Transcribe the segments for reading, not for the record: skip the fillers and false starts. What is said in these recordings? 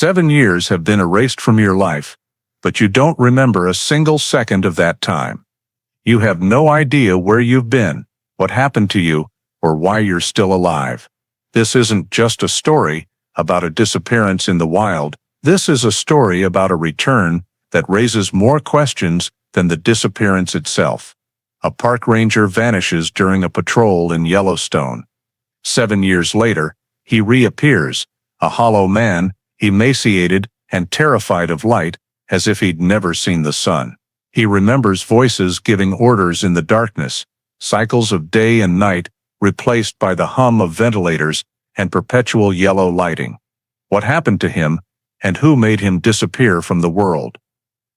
7 years have been erased from your life, but you don't remember a single second of that time. You have no idea where you've been, what happened to you, or why you're still alive. This isn't just a story about a disappearance in the wild. This is a story about a return that raises more questions than the disappearance itself. A park ranger vanishes during a patrol in Yellowstone. 7 years later, he reappears, a hollow man, emaciated and terrified of light, as if he'd never seen the sun. He remembers voices giving orders in the darkness, cycles of day and night replaced by the hum of ventilators and perpetual yellow lighting. What happened to him, and who made him disappear from the world?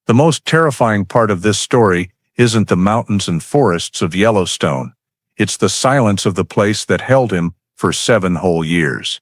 The most terrifying part of this story isn't the mountains and forests of Yellowstone. It's the silence of the place that held him for 7 whole years.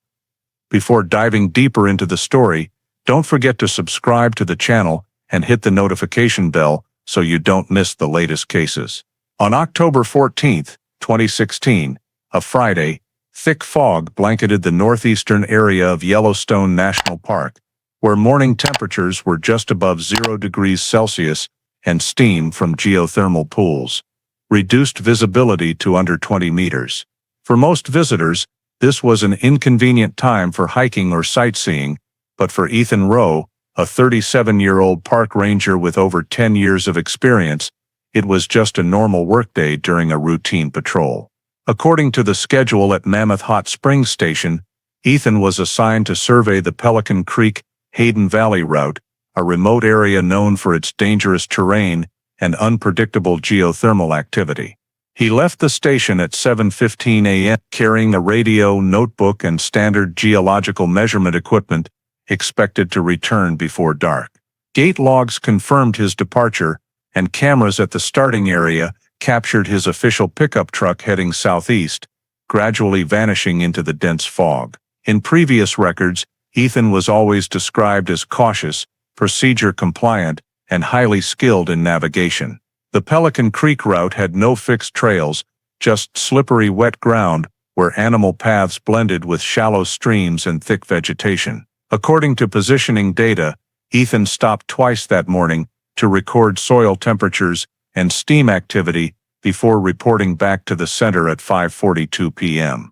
Before diving deeper into the story, don't forget to subscribe to the channel and hit the notification bell so you don't miss the latest cases. On October 14, 2016, a Friday, thick fog blanketed the northeastern area of Yellowstone National Park, where morning temperatures were just above 0 degrees Celsius and steam from geothermal pools reduced visibility to under 20 meters. For most visitors, this was an inconvenient time for hiking or sightseeing, but for Ethan Rowe, a 37-year-old park ranger with over 10 years of experience, it was just a normal workday during a routine patrol. According to the schedule at Mammoth Hot Springs Station, Ethan was assigned to survey the Pelican Creek Hayden Valley route, a remote area known for its dangerous terrain and unpredictable geothermal activity. He left the station at 7:15 a.m. carrying a radio, notebook, and standard geological measurement equipment, expected to return before dark. Gate logs confirmed his departure, and cameras at the starting area captured his official pickup truck heading southeast, gradually vanishing into the dense fog. In previous records, Ethan was always described as cautious, procedure-compliant, and highly skilled in navigation. The Pelican Creek route had no fixed trails, just slippery wet ground where animal paths blended with shallow streams and thick vegetation. According to positioning data, Ethan stopped twice that morning to record soil temperatures and steam activity before reporting back to the center at 5:42 p.m.,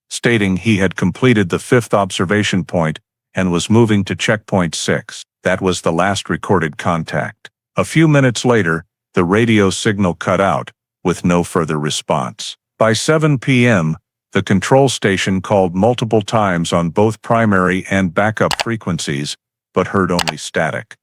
stating he had completed the 5th observation point and was moving to checkpoint 6. That was the last recorded contact. A few minutes later, the radio signal cut out, with no further response. By 7 p.m., the control station called multiple times on both primary and backup frequencies, but heard only static.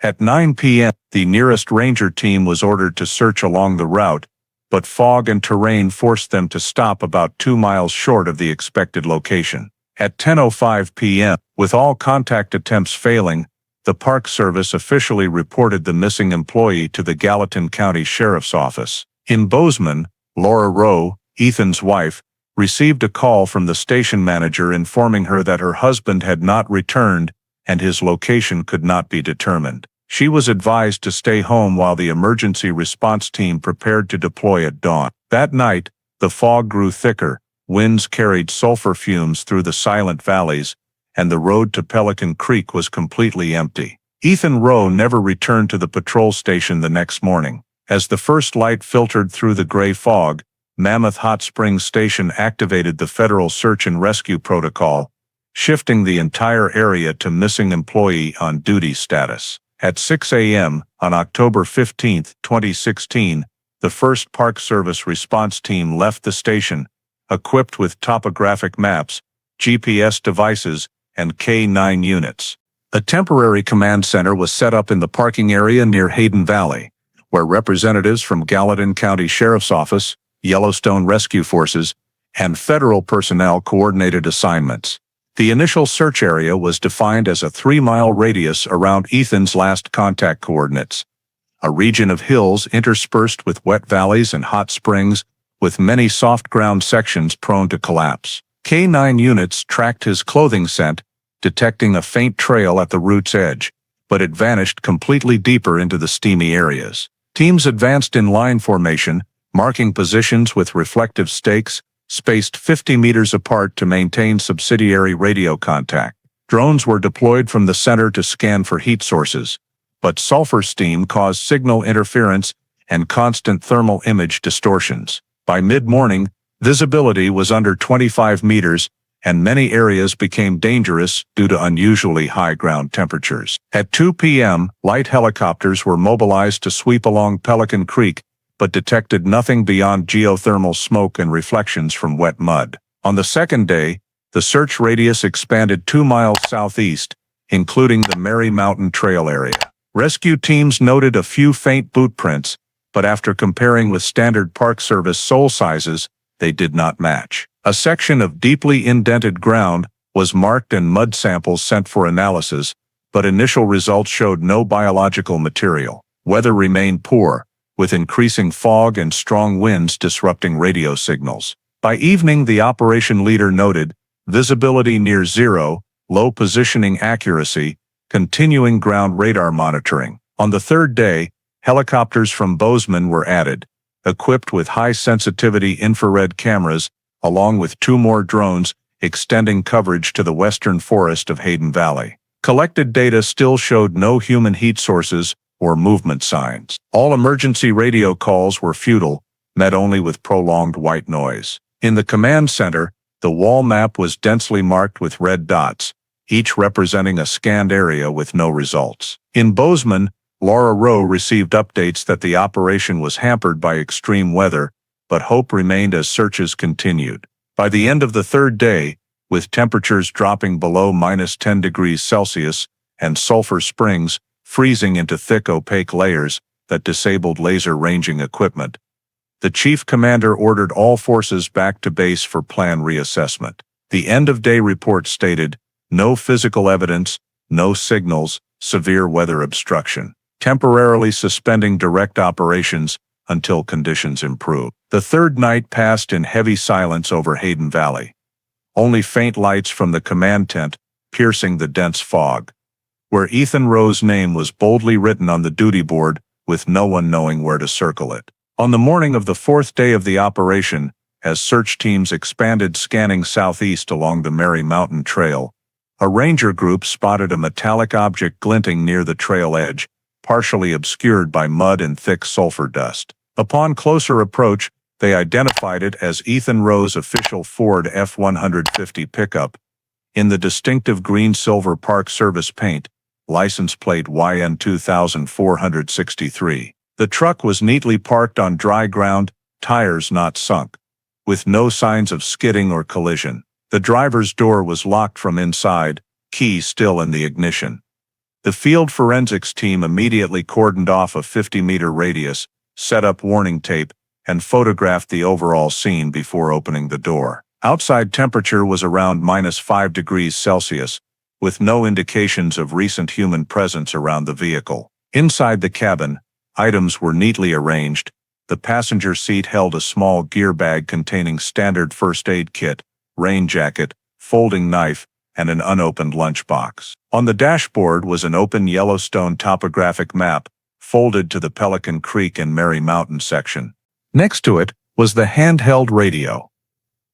At 9 p.m., the nearest ranger team was ordered to search along the route, but fog and terrain forced them to stop about 2 miles short of the expected location. At 10:05 p.m., with all contact attempts failing, the Park Service officially reported the missing employee to the Gallatin County Sheriff's Office. In Bozeman, Laura Rowe, Ethan's wife, received a call from the station manager informing her that her husband had not returned and his location could not be determined. She was advised to stay home while the emergency response team prepared to deploy at dawn. That night, the fog grew thicker, winds carried sulfur fumes through the silent valleys, and the road to Pelican Creek was completely empty. Ethan Rowe never returned to the patrol station the next morning. As the first light filtered through the gray fog, Mammoth Hot Springs Station activated the federal search and rescue protocol, shifting the entire area to missing employee on duty status. At 6 a.m. on October 15, 2016, the first Park Service response team left the station, equipped with topographic maps, GPS devices, and K-9 units. A temporary command center was set up in the parking area near Hayden Valley, where representatives from Gallatin County Sheriff's Office, Yellowstone Rescue Forces, and federal personnel coordinated assignments. The initial search area was defined as a 3-mile radius around Ethan's last contact coordinates, a region of hills interspersed with wet valleys and hot springs, with many soft ground sections prone to collapse. K-9 units tracked his clothing scent, detecting a faint trail at the route's edge, but it vanished completely deeper into the steamy areas. Teams advanced in line formation, marking positions with reflective stakes, spaced 50 meters apart to maintain subsidiary radio contact. Drones were deployed from the center to scan for heat sources, but sulfur steam caused signal interference and constant thermal image distortions. By mid-morning, visibility was under 25 meters, and many areas became dangerous due to unusually high ground temperatures. At 2 p.m., light helicopters were mobilized to sweep along Pelican Creek, but detected nothing beyond geothermal smoke and reflections from wet mud. On the second day, the search radius expanded 2 miles southeast, including the Mary Mountain Trail area. Rescue teams noted a few faint boot prints, but after comparing with standard Park Service sole sizes, they did not match. A section of deeply indented ground was marked and mud samples sent for analysis, but initial results showed no biological material. Weather remained poor, with increasing fog and strong winds disrupting radio signals. By evening, the operation leader noted visibility near zero, low positioning accuracy, continuing ground radar monitoring. On the third day, helicopters from Bozeman were added, equipped with high-sensitivity infrared cameras, along with 2 more drones, extending coverage to the western forest of Hayden Valley. Collected data still showed no human heat sources or movement signs. All emergency radio calls were futile, met only with prolonged white noise. In the command center, the wall map was densely marked with red dots, each representing a scanned area with no results. In Bozeman, Laura Rowe received updates that the operation was hampered by extreme weather, but hope remained as searches continued. By the end of the third day, with temperatures dropping below -10 degrees Celsius and Sulphur Springs freezing into thick opaque layers that disabled laser ranging equipment, the chief commander ordered all forces back to base for plan reassessment. The end-of-day report stated, no physical evidence, no signals, severe weather obstruction, temporarily suspending direct operations until conditions improve. The third night passed in heavy silence over Hayden Valley. Only faint lights from the command tent piercing the dense fog, where Ethan Rowe's name was boldly written on the duty board with no one knowing where to circle it. On the morning of the fourth day of the operation, as search teams expanded scanning southeast along the Mary Mountain Trail, a ranger group spotted a metallic object glinting near the trail edge, partially obscured by mud and thick sulfur dust. Upon closer approach, they identified it as Ethan Rowe's official Ford F-150 pickup, in the distinctive green-silver Park Service paint, license plate YN 2463. The truck was neatly parked on dry ground, tires not sunk, with no signs of skidding or collision. The driver's door was locked from inside, key still in the ignition. The field forensics team immediately cordoned off a 50-meter radius, set up warning tape, and photographed the overall scene before opening the door. Outside temperature was around -5 degrees Celsius, with no indications of recent human presence around the vehicle. Inside the cabin, items were neatly arranged. The passenger seat held a small gear bag containing standard first aid kit, rain jacket, folding knife, and an unopened lunchbox. On the dashboard was an open Yellowstone topographic map, folded to the Pelican Creek and Mary Mountain section. Next to it was the handheld radio.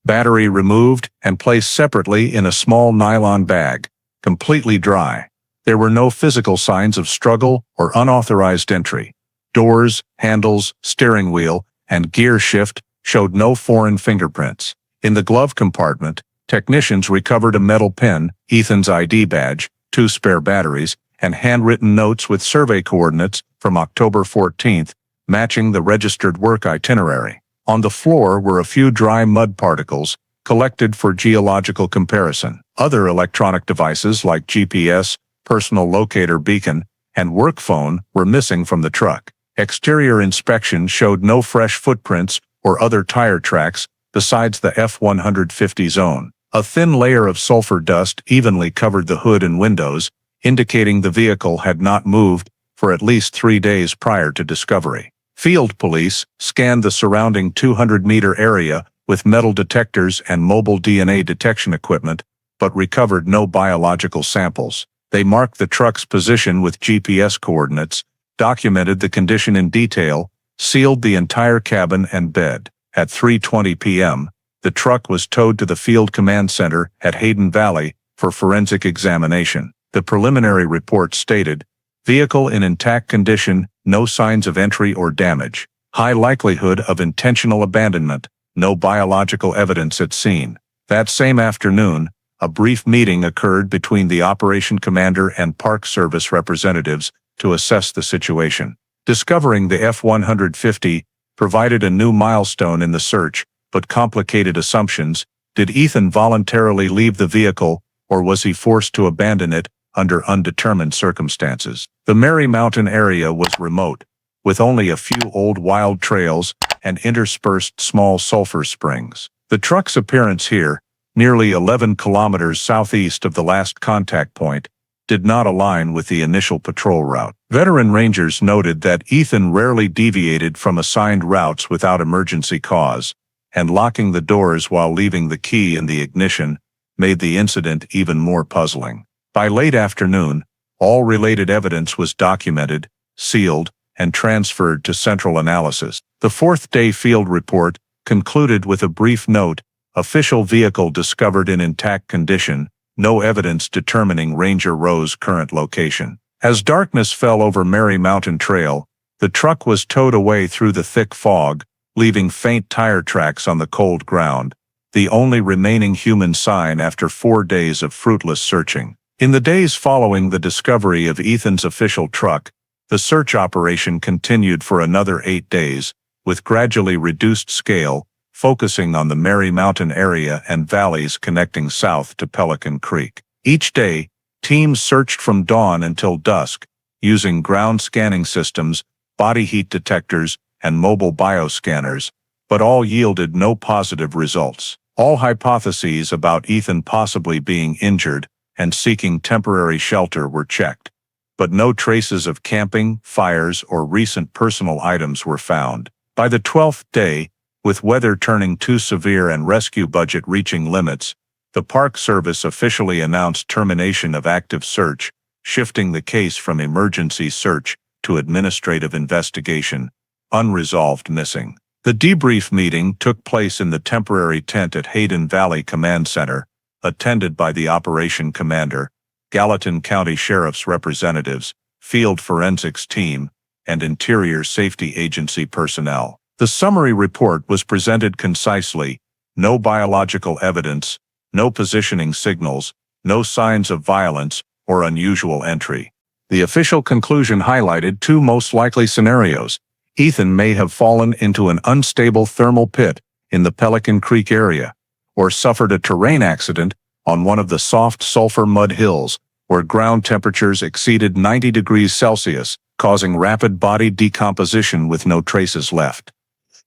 Battery removed and placed separately in a small nylon bag, completely dry. There were no physical signs of struggle or unauthorized entry. Doors, handles, steering wheel, and gear shift showed no foreign fingerprints. In the glove compartment, technicians recovered a metal pin, Ethan's ID badge, 2 spare batteries, and handwritten notes with survey coordinates from October 14th, matching the registered work itinerary. On the floor were a few dry mud particles, collected for geological comparison. Other electronic devices like GPS, personal locator beacon, and work phone were missing from the truck. Exterior inspection showed no fresh footprints or other tire tracks besides the F-150's own. A thin layer of sulfur dust evenly covered the hood and windows, indicating the vehicle had not moved for at least 3 days prior to discovery. Field police scanned the surrounding 200-meter area with metal detectors and mobile DNA detection equipment, but recovered no biological samples. They marked the truck's position with GPS coordinates, documented the condition in detail, sealed the entire cabin and bed. At 3:20 p.m., the truck was towed to the Field Command Center at Hayden Valley for forensic examination. The preliminary report stated, vehicle in intact condition, no signs of entry or damage. High likelihood of intentional abandonment, no biological evidence at scene. That same afternoon, a brief meeting occurred between the operation commander and Park Service representatives to assess the situation. Discovering the F-150 provided a new milestone in the search, but complicated assumptions. Did Ethan voluntarily leave the vehicle, or was he forced to abandon it under undetermined circumstances? The Mary Mountain area was remote, with only a few old wild trails and interspersed small sulfur springs. The truck's appearance here, nearly 11 kilometers southeast of the last contact point, did not align with the initial patrol route. Veteran rangers noted that Ethan rarely deviated from assigned routes without emergency cause, and locking the doors while leaving the key in the ignition made the incident even more puzzling. By late afternoon, all related evidence was documented, sealed, and transferred to central analysis. The fourth-day field report concluded with a brief note, official vehicle discovered in intact condition, no evidence determining Ranger Rowe's current location. As darkness fell over Mary Mountain Trail, the truck was towed away through the thick fog, leaving faint tire tracks on the cold ground, the only remaining human sign after 4 days of fruitless searching. In the days following the discovery of Ethan's official truck, the search operation continued for another 8 days, with gradually reduced scale, focusing on the Mary Mountain area and valleys connecting south to Pelican Creek. Each day, teams searched from dawn until dusk, using ground scanning systems, body heat detectors, and mobile bioscanners, but all yielded no positive results. All hypotheses about Ethan possibly being injured and seeking temporary shelter were checked, but no traces of camping, fires, or recent personal items were found. By the 12th day, with weather turning too severe and rescue budget reaching limits, the Park Service officially announced termination of active search, shifting the case from emergency search to administrative investigation. Unresolved missing. The debrief meeting took place in the temporary tent at Hayden Valley Command Center, attended by the operation commander, Gallatin County Sheriff's representatives, field forensics team, and Interior Safety Agency personnel. The summary report was presented concisely: no biological evidence, no positioning signals, no signs of violence or unusual entry. The official conclusion highlighted two most likely scenarios. Ethan may have fallen into an unstable thermal pit in the Pelican Creek area, or suffered a terrain accident on one of the soft sulfur mud hills, where ground temperatures exceeded 90 degrees Celsius, causing rapid body decomposition with no traces left.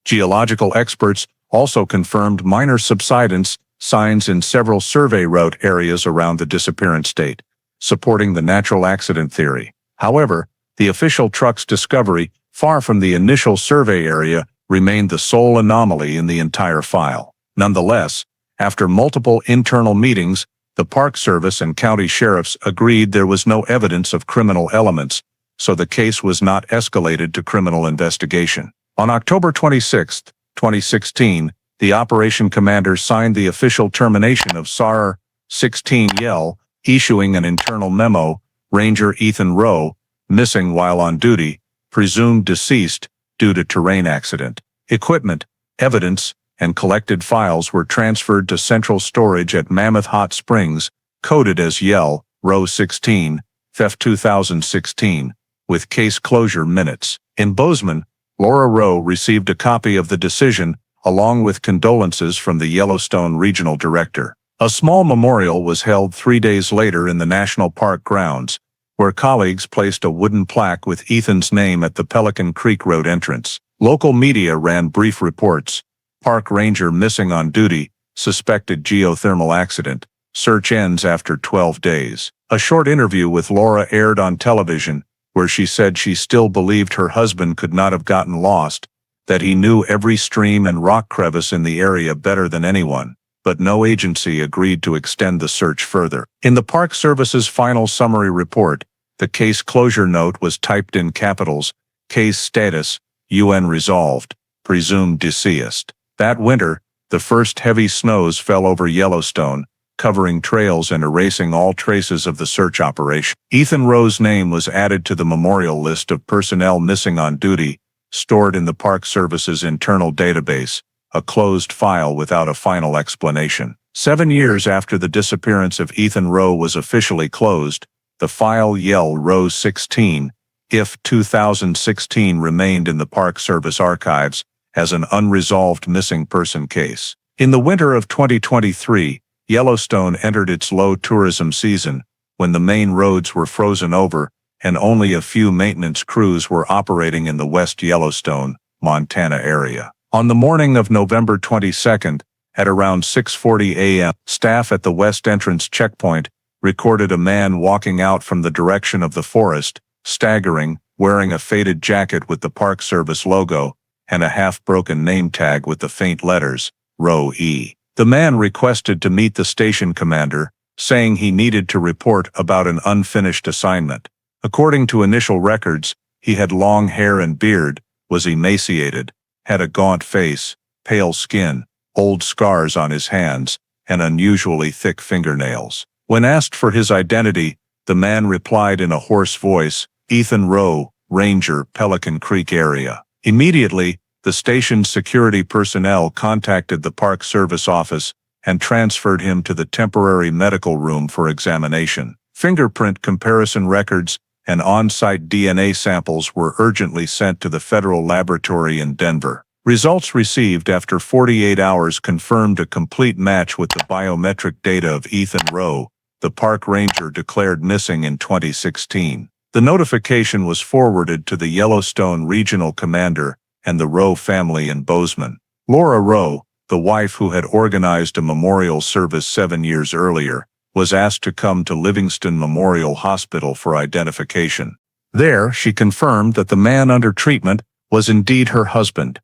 Geological experts also confirmed minor subsidence signs in several survey route areas around the disappearance date, supporting the natural accident theory. However, the official truck's discovery, far from the initial survey area, remained the sole anomaly in the entire file. Nonetheless, after multiple internal meetings, the Park Service and county sheriffs agreed there was no evidence of criminal elements, so the case was not escalated to criminal investigation. On October 26, 2016, the operation commander signed the official termination of SAR 16 Yell, issuing an internal memo: Ranger Ethan Rowe, missing while on duty, presumed deceased due to terrain accident. Equipment, evidence, and collected files were transferred to central storage at Mammoth Hot Springs, coded as Yell, Row 16, Theft 2016, with case closure minutes. In Bozeman, Laura Rowe received a copy of the decision, along with condolences from the Yellowstone Regional Director. A small memorial was held 3 days later in the National Park grounds, where colleagues placed a wooden plaque with Ethan's name at the Pelican Creek Road entrance. Local media ran brief reports: park ranger missing on duty, suspected geothermal accident, search ends after 12 days. A short interview with Laura aired on television, where she said she still believed her husband could not have gotten lost, that he knew every stream and rock crevice in the area better than anyone, but no agency agreed to extend the search further. In the Park Service's final summary report, the case closure note was typed in capitals: case status, UN resolved, presumed deceased. That winter, the first heavy snows fell over Yellowstone, covering trails and erasing all traces of the search operation. Ethan Rowe's name was added to the memorial list of personnel missing on duty, stored in the Park Service's internal database, a closed file without a final explanation. 7 years after the disappearance of Ethan Rowe was officially closed, the file Yell Rowe 16, if 2016 remained in the Park Service archives as an unresolved missing person case. In the winter of 2023, Yellowstone entered its low tourism season, when the main roads were frozen over and only a few maintenance crews were operating in the West Yellowstone, Montana area. On the morning of November 22, at around 6:40 a.m., staff at the West Entrance checkpoint recorded a man walking out from the direction of the forest, staggering, wearing a faded jacket with the Park Service logo and a half-broken name tag with the faint letters, Row E. The man requested to meet the station commander, saying he needed to report about an unfinished assignment. According to initial records, he had long hair and beard, was emaciated, had a gaunt face, pale skin, old scars on his hands, and unusually thick fingernails. When asked for his identity, the man replied in a hoarse voice, "Ethan Rowe, Ranger, Pelican Creek area." Immediately, the station's security personnel contacted the Park Service office and transferred him to the temporary medical room for examination. Fingerprint comparison records and on-site DNA samples were urgently sent to the federal laboratory in Denver. Results received after 48 hours confirmed a complete match with the biometric data of Ethan Rowe, the park ranger declared missing in 2016. The notification was forwarded to the Yellowstone Regional Commander and the Rowe family in Bozeman. Laura Rowe, the wife who had organized a memorial service 7 years earlier, was asked to come to Livingston Memorial Hospital for identification. There, she confirmed that the man under treatment was indeed her husband,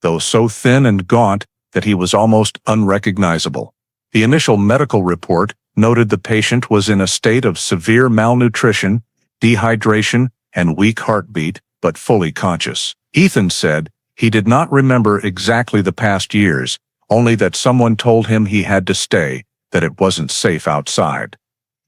though so thin and gaunt that he was almost unrecognizable. The initial medical report noted the patient was in a state of severe malnutrition, dehydration, and weak heartbeat, but fully conscious. Ethan said he did not remember exactly the past years, only that someone told him he had to stay, that it wasn't safe outside.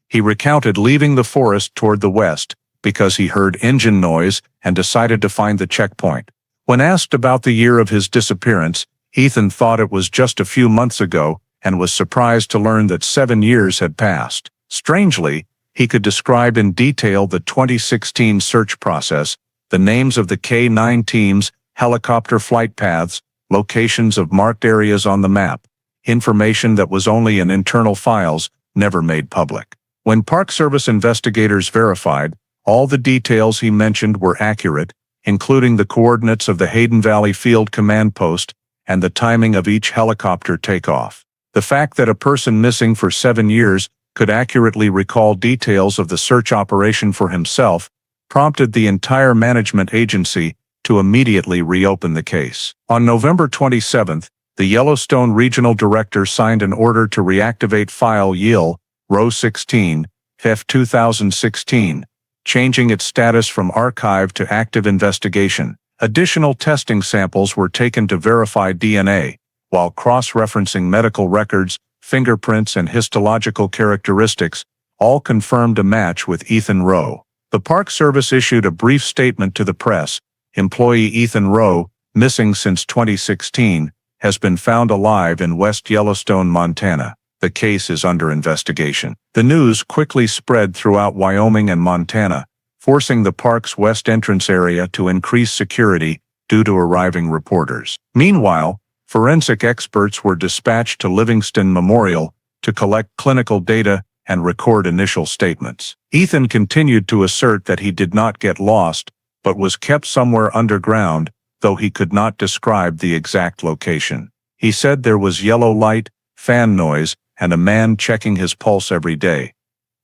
He recounted leaving the forest toward the west because he heard engine noise and decided to find the checkpoint. When asked about the year of his disappearance, Ethan thought it was just a few months ago and was surprised to learn that 7 years had passed. Strangely, he could describe in detail the 2016 search process, the names of the K-9 teams, helicopter flight paths, locations of marked areas on the map, information that was only in internal files, never made public. When Park Service investigators verified, all the details he mentioned were accurate, including the coordinates of the Hayden Valley Field Command Post and the timing of each helicopter takeoff. The fact that a person missing for 7 years could accurately recall details of the search operation for himself prompted the entire management agency to immediately reopen the case. On November 27, the Yellowstone Regional Director signed an order to reactivate file Yell Rowe 16, FF 2016, changing its status from archive to active investigation. Additional testing samples were taken to verify DNA, while cross-referencing medical records, fingerprints, and histological characteristics all confirmed a match with Ethan Rowe. The Park Service issued a brief statement to the press. Employee Ethan Rowe, missing since 2016, has been found alive in West Yellowstone, Montana. The case is under investigation. The news quickly spread throughout Wyoming and Montana, forcing the park's west entrance area to increase security due to arriving reporters. Meanwhile, forensic experts were dispatched to Livingston Memorial to collect clinical data and record initial statements. Ethan continued to assert that he did not get lost, but was kept somewhere underground, though he could not describe the exact location. He said there was yellow light, fan noise, and a man checking his pulse every day.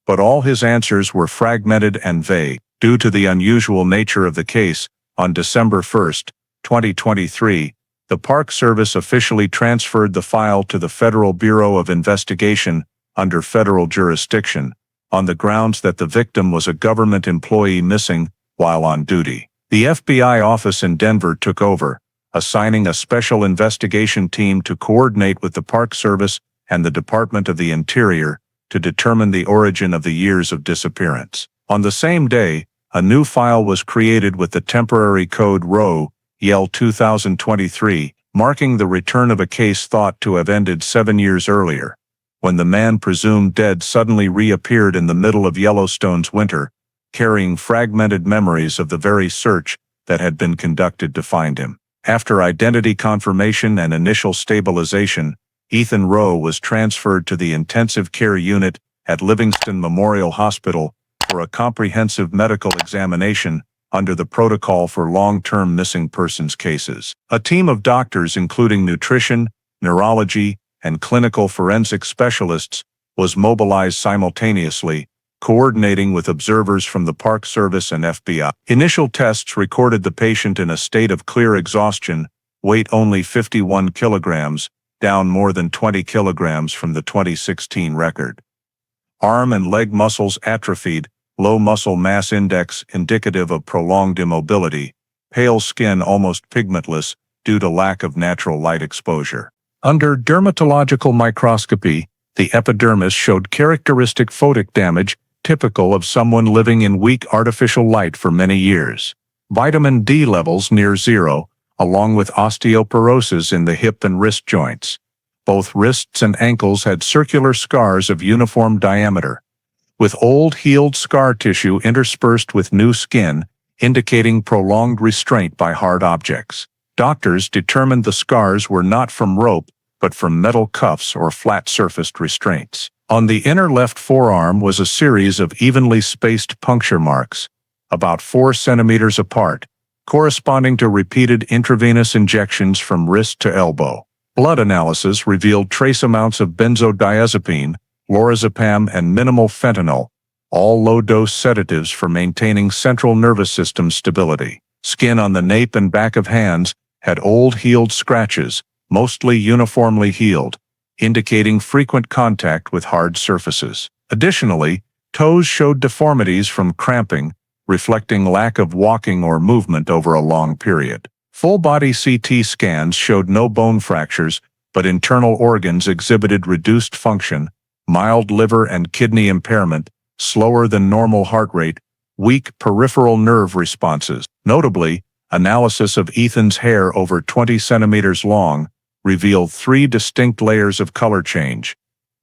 But all his answers were fragmented and vague. Due to the unusual nature of the case, on December 1, 2023, the Park Service officially transferred the file to the Federal Bureau of Investigation under federal jurisdiction, on the grounds that the victim was a government employee missing while on duty. The FBI office in Denver took over, assigning a special investigation team to coordinate with the Park Service and the Department of the Interior to determine the origin of the years of disappearance. On the same day, a new file was created with the temporary code RO, Yell 2023, marking the return of a case thought to have ended 7 years earlier, when the man presumed dead suddenly reappeared in the middle of Yellowstone's winter, carrying fragmented memories of the very search that had been conducted to find him. After identity confirmation and initial stabilization, Ethan Rowe was transferred to the intensive care unit at Livingston Memorial Hospital for a comprehensive medical examination under the protocol for long-term missing persons cases. A team of doctors including nutrition, neurology, and clinical forensic specialists was mobilized simultaneously, coordinating with observers from the Park Service and FBI. Initial tests recorded the patient in a state of clear exhaustion, weight only 51 kilograms, down more than 20 kilograms from the 2016 record. Arm and leg muscles atrophied, low muscle mass index indicative of prolonged immobility, pale skin almost pigmentless due to lack of natural light exposure. Under dermatological microscopy, the epidermis showed characteristic photic damage typical of someone living in weak artificial light for many years. Vitamin D levels near zero, along with osteoporosis in the hip and wrist joints. Both wrists and ankles had circular scars of uniform diameter, with old healed scar tissue interspersed with new skin, indicating prolonged restraint by hard objects. Doctors determined the scars were not from rope, but from metal cuffs or flat-surfaced restraints. On the inner left forearm was a series of evenly spaced puncture marks, about 4 centimeters apart, corresponding to repeated intravenous injections from wrist to elbow. Blood analysis revealed trace amounts of benzodiazepine, lorazepam, and minimal fentanyl, all low-dose sedatives for maintaining central nervous system stability. Skin on the nape and back of hands had old healed scratches, mostly uniformly healed, indicating frequent contact with hard surfaces. Additionally, toes showed deformities from cramping, reflecting lack of walking or movement over a long period. Full-body CT scans showed no bone fractures, but internal organs exhibited reduced function, mild liver and kidney impairment, slower than normal heart rate, weak peripheral nerve responses. Notably, analysis of Ethan's hair over 20 centimeters long revealed 3 distinct layers of color change,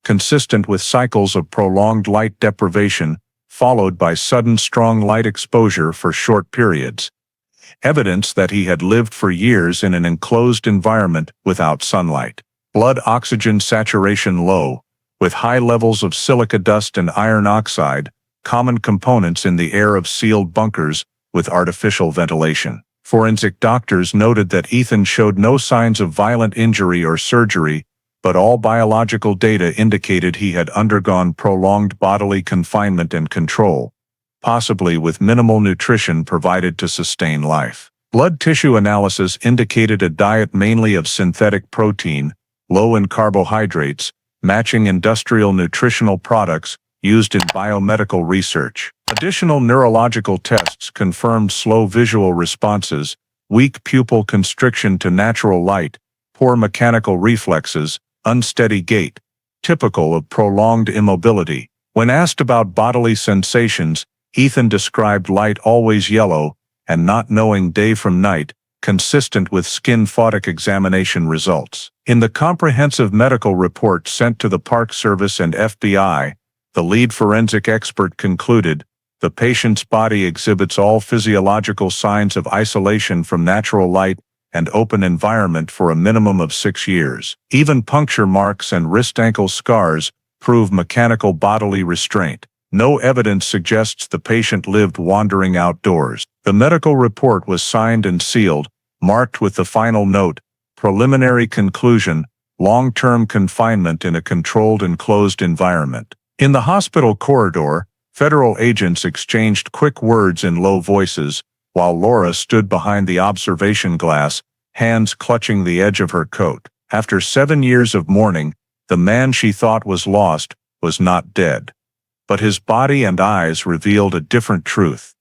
consistent with cycles of prolonged light deprivation followed by sudden strong light exposure for short periods, evidence that he had lived for years in an enclosed environment without sunlight. Blood oxygen saturation low, with high levels of silica dust and iron oxide, common components in the air of sealed bunkers with artificial ventilation. Forensic doctors noted that Ethan showed no signs of violent injury or surgery, but all biological data indicated he had undergone prolonged bodily confinement and control, possibly with minimal nutrition provided to sustain life. Blood tissue analysis indicated a diet mainly of synthetic protein, low in carbohydrates, matching industrial nutritional products used in biomedical research. Additional neurological tests confirmed slow visual responses, weak pupil constriction to natural light, poor mechanical reflexes, unsteady gait, typical of prolonged immobility. When asked about bodily sensations, Ethan described light always yellow and not knowing day from night, consistent with skin photic examination results. In the comprehensive medical report sent to the Park Service and FBI, the lead forensic expert concluded, the patient's body exhibits all physiological signs of isolation from natural light and open environment for a minimum of 6 years. Even puncture marks and wrist-ankle scars prove mechanical bodily restraint. No evidence suggests the patient lived wandering outdoors. The medical report was signed and sealed, marked with the final note, preliminary conclusion, long-term confinement in a controlled enclosed environment. In the hospital corridor, federal agents exchanged quick words in low voices, while Laura stood behind the observation glass, hands clutching the edge of her coat. After 7 years of mourning, the man she thought was lost was not dead. But his body and eyes revealed a different truth.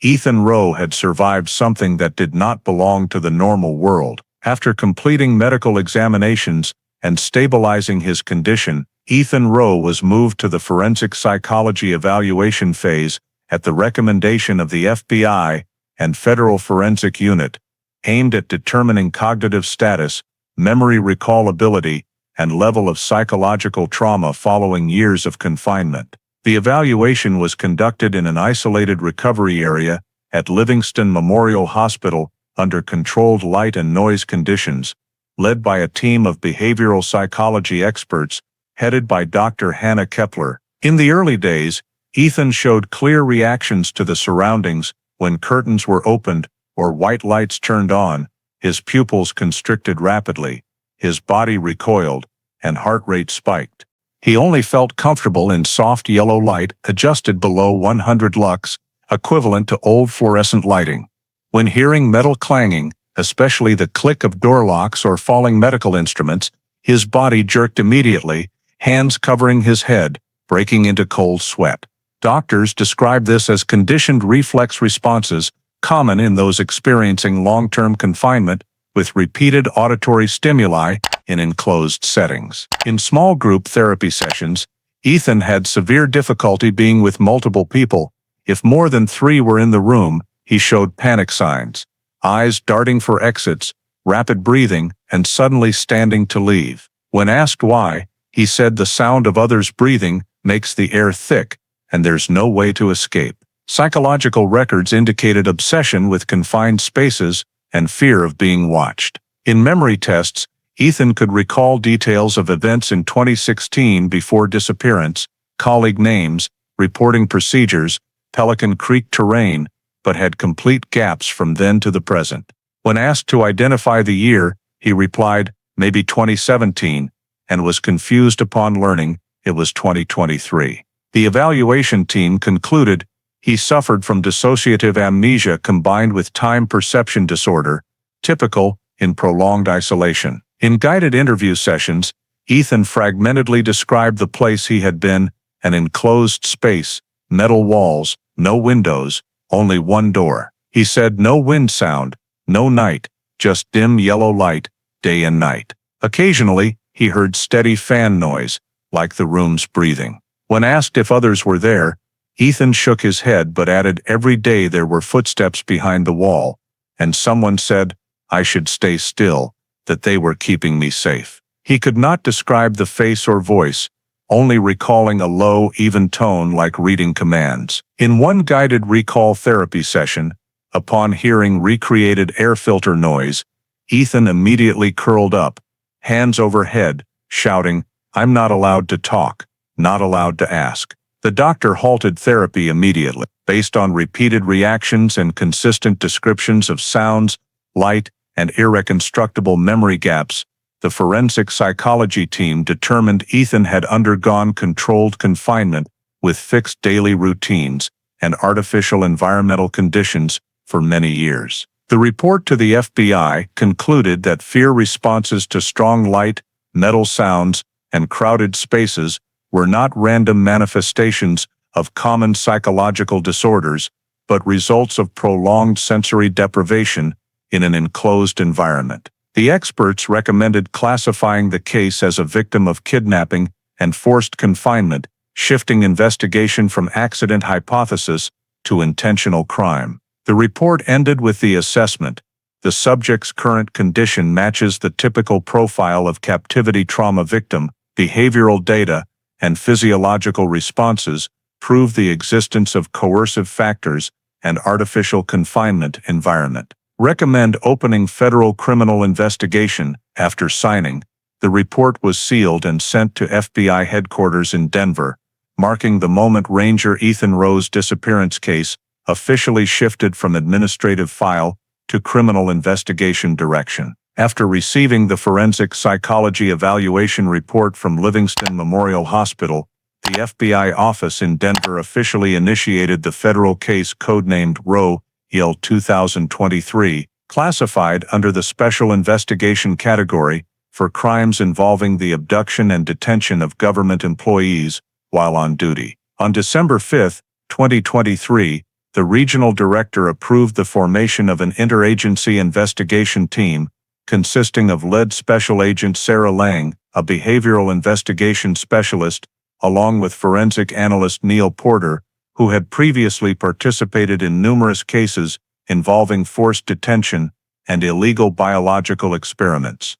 Ethan Rowe had survived something that did not belong to the normal world. After completing medical examinations and stabilizing his condition, Ethan Rowe was moved to the forensic psychology evaluation phase at the recommendation of the FBI and Federal Forensic Unit, aimed at determining cognitive status, memory recall ability, and level of psychological trauma following years of confinement. The evaluation was conducted in an isolated recovery area at Livingston Memorial Hospital under controlled light and noise conditions, led by a team of behavioral psychology experts headed by Dr. Hannah Kepler. In the early days, Ethan showed clear reactions to the surroundings when curtains were opened or white lights turned on. His pupils constricted rapidly, his body recoiled, and heart rate spiked. He only felt comfortable in soft yellow light adjusted below 100 lux, equivalent to old fluorescent lighting. When hearing metal clanging, especially the click of door locks or falling medical instruments, his body jerked immediately, hands covering his head, breaking into cold sweat. Doctors describe this as conditioned reflex responses, common in those experiencing long-term confinement with repeated auditory stimuli in enclosed settings. In small group therapy sessions, Ethan had severe difficulty being with multiple people. If more than 3 were in the room, he showed panic signs, eyes darting for exits, rapid breathing, and suddenly standing to leave. When asked why, he said the sound of others breathing makes the air thick, and there's no way to escape. Psychological records indicated obsession with confined spaces and fear of being watched. In memory tests, Ethan could recall details of events in 2016 before disappearance, colleague names, reporting procedures, Pelican Creek terrain, but had complete gaps from then to the present. When asked to identify the year, he replied, maybe 2017, and was confused upon learning it was 2023. The evaluation team concluded he suffered from dissociative amnesia combined with time perception disorder, typical in prolonged isolation. In guided interview sessions, Ethan fragmentedly described the place he had been: an enclosed space, metal walls, no windows, only one door. He said no wind sound, no night, just dim yellow light, day and night. Occasionally, he heard steady fan noise, like the room's breathing. When asked if others were there, Ethan shook his head but added every day there were footsteps behind the wall, and someone said, I should stay still, that they were keeping me safe. He could not describe the face or voice, only recalling a low, even tone like reading commands. In one guided recall therapy session, upon hearing recreated air filter noise, Ethan immediately curled up, hands overhead, shouting, I'm not allowed to talk, not allowed to ask. The doctor halted therapy immediately. Based on repeated reactions and consistent descriptions of sounds, light, and irreconstructible memory gaps, the forensic psychology team determined Ethan had undergone controlled confinement with fixed daily routines and artificial environmental conditions for many years. The report to the FBI concluded that fear responses to strong light, metal sounds, and crowded spaces were not random manifestations of common psychological disorders, but results of prolonged sensory deprivation in an enclosed environment. The experts recommended classifying the case as a victim of kidnapping and forced confinement, shifting investigation from accident hypothesis to intentional crime. The report ended with the assessment: the subject's current condition matches the typical profile of captivity trauma victim. Behavioral data and physiological responses prove the existence of coercive factors and artificial confinement environment. Recommend opening federal criminal investigation. After signing, the report was sealed and sent to FBI headquarters in Denver, marking the moment Ranger Ethan Rowe's disappearance case officially shifted from administrative file to criminal investigation direction. After receiving the forensic psychology evaluation report from Livingston Memorial Hospital, the FBI office in Denver officially initiated the federal case codenamed Roe, Yell 2023, classified under the Special Investigation category for crimes involving the abduction and detention of government employees while on duty. On December 5, 2023, the regional director approved the formation of an interagency investigation team consisting of lead Special Agent Sarah Lang, a behavioral investigation specialist, along with forensic analyst Neil Porter, who had previously participated in numerous cases involving forced detention and illegal biological experiments.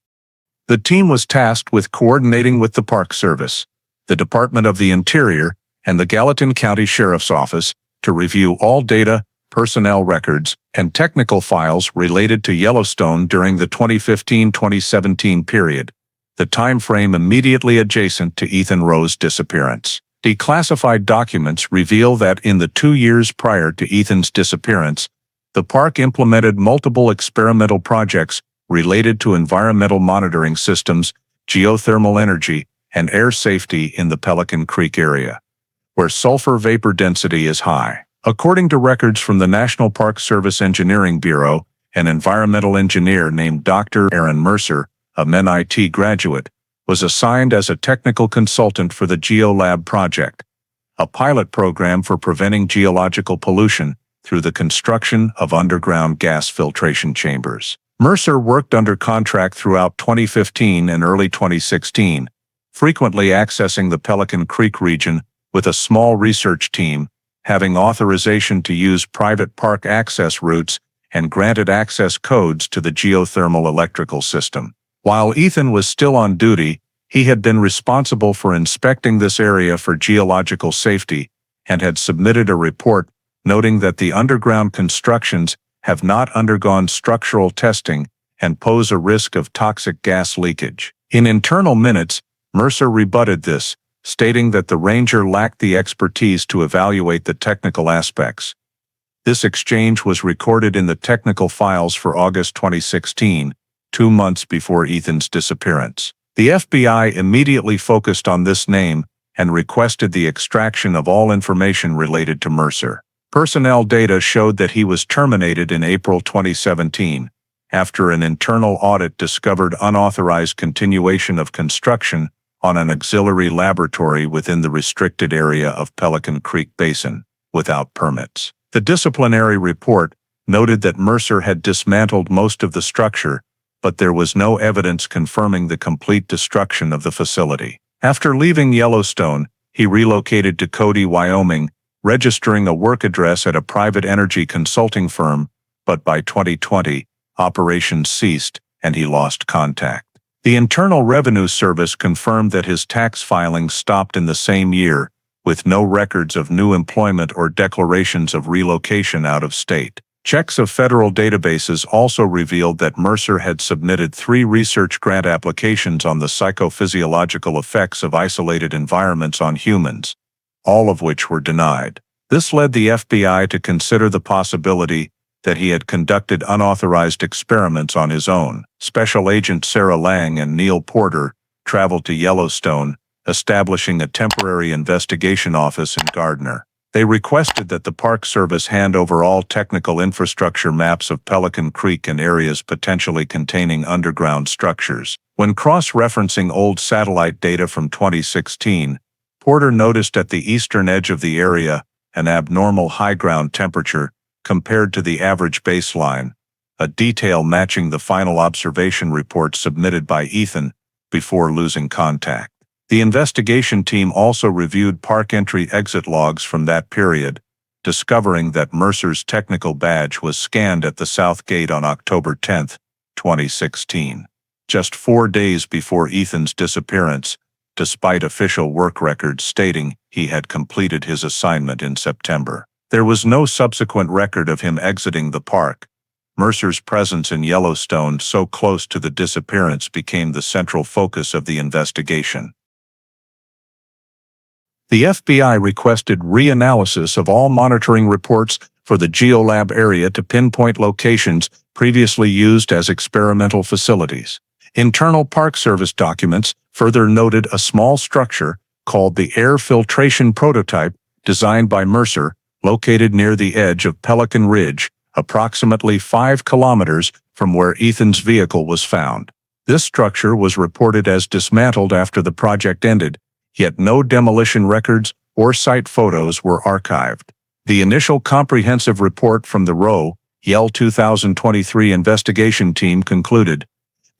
The team was tasked with coordinating with the Park Service, the Department of the Interior, and the Gallatin County Sheriff's Office to review all data, personnel records, and technical files related to Yellowstone during the 2015-2017 period, the time frame immediately adjacent to Ethan Rowe's disappearance. Declassified documents reveal that in the 2 years prior to Ethan's disappearance, the park implemented multiple experimental projects related to environmental monitoring systems, geothermal energy, and air safety in the Pelican Creek area, where sulfur vapor density is high. According to records from the National Park Service Engineering Bureau, an environmental engineer named Dr. Aaron Mercer, a MIT graduate, was assigned as a technical consultant for the GeoLab project, a pilot program for preventing geological pollution through the construction of underground gas filtration chambers. Mercer worked under contract throughout 2015 and early 2016, frequently accessing the Pelican Creek region with a small research team, having authorization to use private park access routes and granted access codes to the geothermal electrical system. While Ethan was still on duty, he had been responsible for inspecting this area for geological safety and had submitted a report noting that the underground constructions have not undergone structural testing and pose a risk of toxic gas leakage. In internal minutes, Mercer rebutted this, stating that the ranger lacked the expertise to evaluate the technical aspects. This exchange was recorded in the technical files for August 2016, 2 months before Ethan's disappearance. The FBI immediately focused on this name and requested the extraction of all information related to Mercer. Personnel data showed that he was terminated in April 2017, after an internal audit discovered unauthorized continuation of construction on an auxiliary laboratory within the restricted area of Pelican Creek Basin, without permits. The disciplinary report noted that Mercer had dismantled most of the structure, but there was no evidence confirming the complete destruction of the facility. After leaving Yellowstone, he relocated to Cody, Wyoming, registering a work address at a private energy consulting firm, but by 2020, operations ceased and he lost contact. The Internal Revenue Service confirmed that his tax filings stopped in the same year, with no records of new employment or declarations of relocation out of state. Checks of federal databases also revealed that Mercer had submitted 3 research grant applications on the psychophysiological effects of isolated environments on humans, all of which were denied. This led the FBI to consider the possibility that he had conducted unauthorized experiments on his own. Special Agent Sarah Lang and Neil Porter traveled to Yellowstone, establishing a temporary investigation office in Gardner. They requested that the Park Service hand over all technical infrastructure maps of Pelican Creek and areas potentially containing underground structures. When cross-referencing old satellite data from 2016, Porter noticed at the eastern edge of the area an abnormal high ground temperature compared to the average baseline, a detail matching the final observation report submitted by Ethan before losing contact. The investigation team also reviewed park entry-exit logs from that period, discovering that Mercer's technical badge was scanned at the south gate on October 10, 2016, just 4 days before Ethan's disappearance, despite official work records stating he had completed his assignment in September. There was no subsequent record of him exiting the park. Mercer's presence in Yellowstone so close to the disappearance became the central focus of the investigation. The FBI requested reanalysis of all monitoring reports for the GeoLab area to pinpoint locations previously used as experimental facilities. Internal Park Service documents further noted a small structure called the Air Filtration Prototype, designed by Mercer, located near the edge of Pelican Ridge, approximately 5 kilometers from where Ethan's vehicle was found. This structure was reported as dismantled after the project ended, yet no demolition records or site photos were archived. The initial comprehensive report from the Rowe, Yell 2023 investigation team concluded,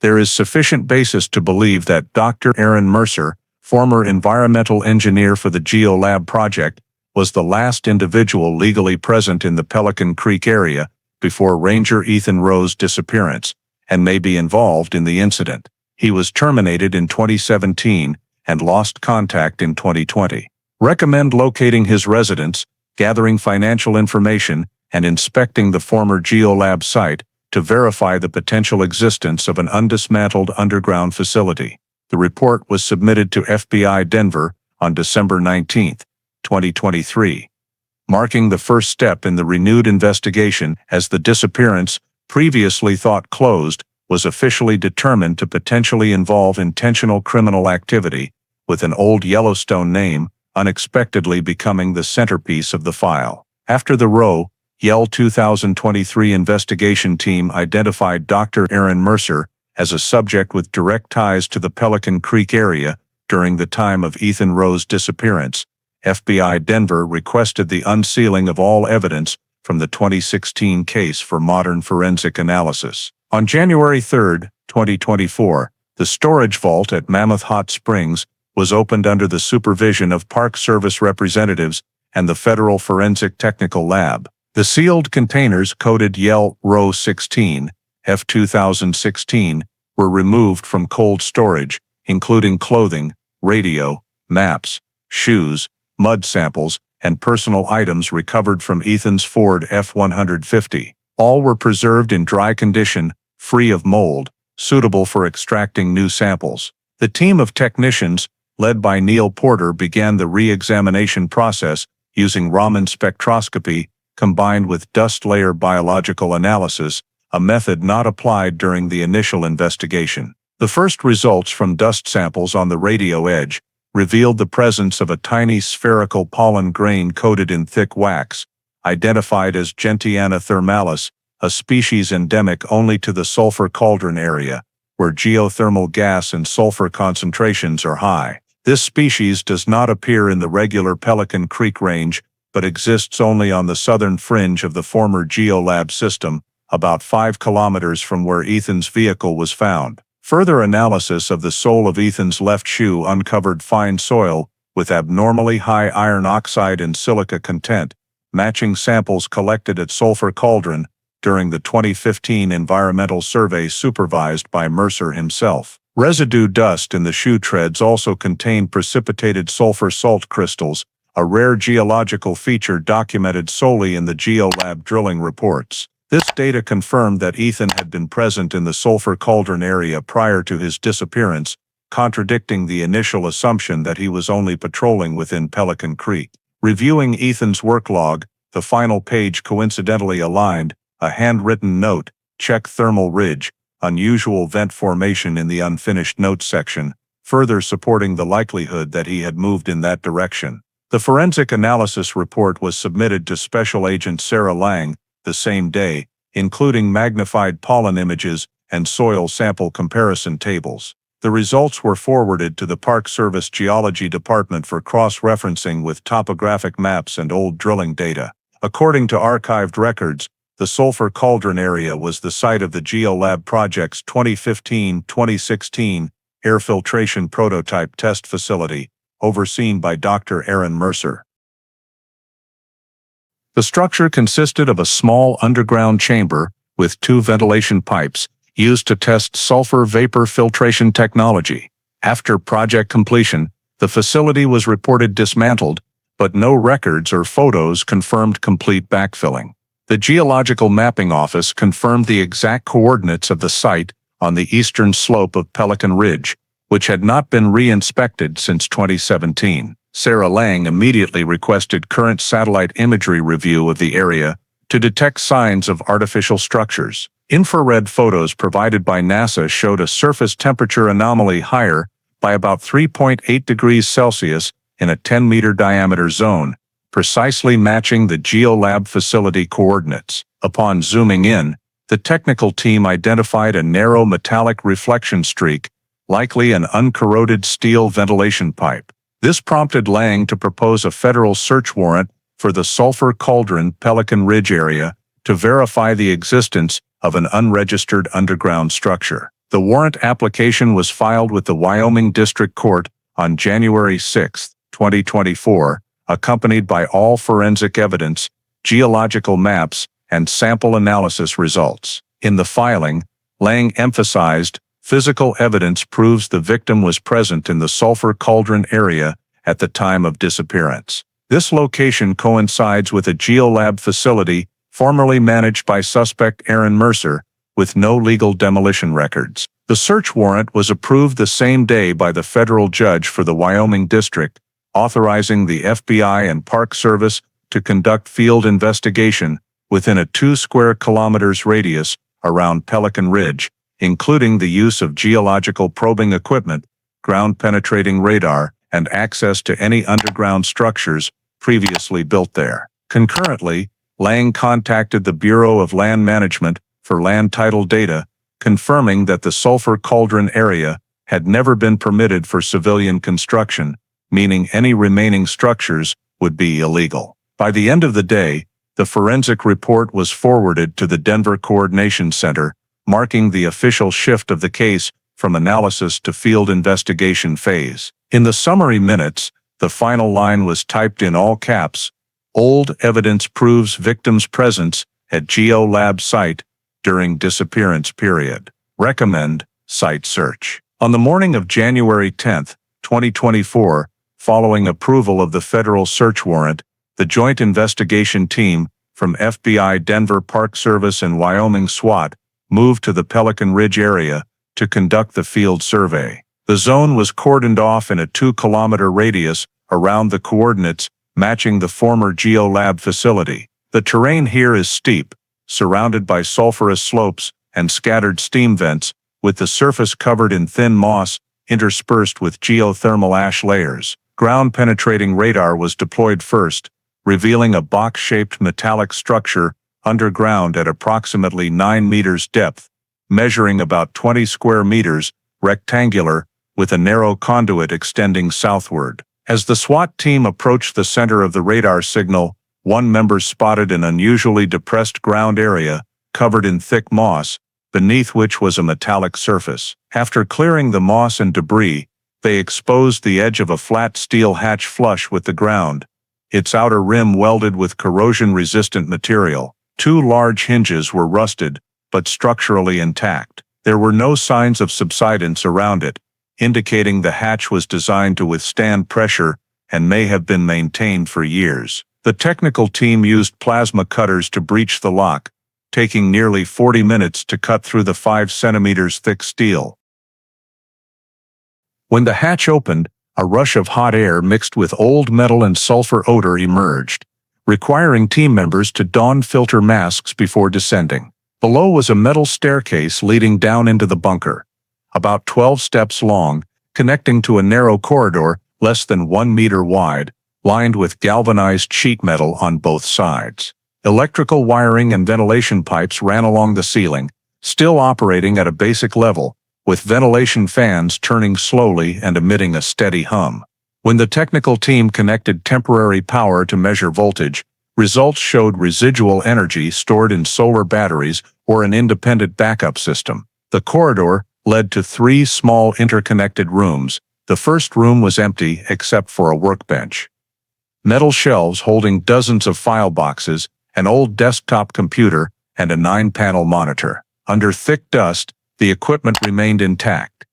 there is sufficient basis to believe that Dr. Aaron Mercer, former environmental engineer for the GeoLab project, was the last individual legally present in the Pelican Creek area before Ranger Ethan Rowe's disappearance, and may be involved in the incident. He was terminated in 2017 and lost contact in 2020. Recommend locating his residence, gathering financial information, and inspecting the former GeoLab site to verify the potential existence of an undismantled underground facility. The report was submitted to FBI Denver on December 19, 2023, marking the first step in the renewed investigation as the disappearance, previously thought closed, was officially determined to potentially involve intentional criminal activity, with an old Yellowstone name unexpectedly becoming the centerpiece of the file. After the Rowe, Yell 2023 investigation team identified Dr. Aaron Mercer as a subject with direct ties to the Pelican Creek area during the time of Ethan Rowe's disappearance, FBI Denver requested the unsealing of all evidence from the 2016 case for modern forensic analysis. On January 3, 2024, the storage vault at Mammoth Hot Springs was opened under the supervision of Park Service representatives and the Federal Forensic Technical Lab. The sealed containers coded Yell Row 16, F 2016, were removed from cold storage, including clothing, radio, maps, shoes, mud samples, and personal items recovered from Ethan's Ford F-150. All were preserved in dry condition, free of mold, suitable for extracting new samples. The team of technicians, led by Neil Porter, began the re-examination process using Raman spectroscopy combined with dust layer biological analysis, a method not applied during the initial investigation. The first results from dust samples on the radio edge revealed the presence of a tiny spherical pollen grain coated in thick wax, identified as Gentiana thermalis, a species endemic only to the sulfur cauldron area, where geothermal gas and sulfur concentrations are high. This species does not appear in the regular Pelican Creek range, but exists only on the southern fringe of the former GeoLab system, about 5 kilometers from where Ethan's vehicle was found. Further analysis of the sole of Ethan's left shoe uncovered fine soil with abnormally high iron oxide and silica content, matching samples collected at Sulfur Cauldron during the 2015 environmental survey supervised by Mercer himself. Residue dust in the shoe treads also contained precipitated sulfur salt crystals, a rare geological feature documented solely in the GeoLab drilling reports. This data confirmed that Ethan had been present in the Sulfur Cauldron area prior to his disappearance, contradicting the initial assumption that he was only patrolling within Pelican Creek. Reviewing Ethan's work log, the final page coincidentally aligned, a handwritten note, check thermal ridge, unusual vent formation in the unfinished notes section, further supporting the likelihood that he had moved in that direction. The forensic analysis report was submitted to Special Agent Sarah Lang the same day, including magnified pollen images and soil sample comparison tables. The results were forwarded to the Park Service Geology Department for cross-referencing with topographic maps and old drilling data. According to archived records, the Sulfur Cauldron area was the site of the GeoLab project's 2015-2016 air filtration prototype test facility, overseen by Dr. Aaron Mercer. The structure consisted of a small underground chamber with 2 ventilation pipes used to test sulfur vapor filtration technology. After project completion, the facility was reported dismantled, but no records or photos confirmed complete backfilling. The Geological Mapping Office confirmed the exact coordinates of the site on the eastern slope of Pelican Ridge, which had not been re-inspected since 2017. Sarah Lang immediately requested current satellite imagery review of the area to detect signs of artificial structures. Infrared photos provided by NASA showed a surface temperature anomaly higher by about 3.8 degrees Celsius in a 10-meter diameter zone, precisely matching the GeoLab facility coordinates. Upon zooming in, the technical team identified a narrow metallic reflection streak, likely an uncorroded steel ventilation pipe. This prompted Lang to propose a federal search warrant for the Sulfur Cauldron Pelican Ridge area to verify the existence of an unregistered underground structure. The warrant application was filed with the Wyoming District Court on January 6, 2024, accompanied by all forensic evidence, geological maps, and sample analysis results. In the filing, Lang emphasized, physical evidence proves the victim was present in the Sulphur Cauldron area at the time of disappearance. This location coincides with a geolab facility formerly managed by suspect Aaron Mercer, with no legal demolition records. The search warrant was approved the same day by the federal judge for the Wyoming District, authorizing the FBI and Park Service to conduct field investigation within a 2 square kilometers radius around Pelican Ridge, including the use of geological probing equipment, ground-penetrating radar, and access to any underground structures previously built there. Concurrently, Lang contacted the Bureau of Land Management for land title data, confirming that the Sulphur Cauldron area had never been permitted for civilian construction, meaning any remaining structures would be illegal. By the end of the day, the forensic report was forwarded to the Denver Coordination Center, marking the official shift of the case from analysis to field investigation phase. In the summary minutes, the final line was typed in all caps: "Old evidence proves victim's presence at GeoLab site during disappearance period. Recommend site search." On the morning of January 10, 2024, following approval of the federal search warrant, the Joint Investigation Team from FBI, Denver Park Service, and Wyoming SWAT moved to the Pelican Ridge area to conduct the field survey. The zone was cordoned off in a 2-kilometer radius around the coordinates matching the former GeoLab facility. The terrain here is steep, surrounded by sulfurous slopes and scattered steam vents, with the surface covered in thin moss interspersed with geothermal ash layers. Ground-penetrating radar was deployed first, revealing a box-shaped metallic structure underground at approximately 9 meters depth, measuring about 20 square meters, rectangular, with a narrow conduit extending southward. As the SWAT team approached the center of the radar signal, one member spotted an unusually depressed ground area, covered in thick moss, beneath which was a metallic surface. After clearing the moss and debris, they exposed the edge of a flat steel hatch flush with the ground, its outer rim welded with corrosion-resistant material. 2 large hinges were rusted, but structurally intact. There were no signs of subsidence around it, indicating the hatch was designed to withstand pressure and may have been maintained for years. The technical team used plasma cutters to breach the lock, taking nearly 40 minutes to cut through the 5 centimeters thick steel. When the hatch opened, a rush of hot air mixed with old metal and sulfur odor emerged, requiring team members to don filter masks before descending. Below was a metal staircase leading down into the bunker, about 12 steps long, connecting to a narrow corridor less than 1 meter wide, lined with galvanized sheet metal on both sides. Electrical wiring and ventilation pipes ran along the ceiling, still operating at a basic level, with ventilation fans turning slowly and emitting a steady hum. When the technical team connected temporary power to measure voltage, results showed residual energy stored in solar batteries or an independent backup system. The corridor led to 3 small interconnected rooms. The first room was empty except for a workbench. Metal shelves holding dozens of file boxes, an old desktop computer, and a 9-panel monitor. Under thick dust, the equipment remained intact.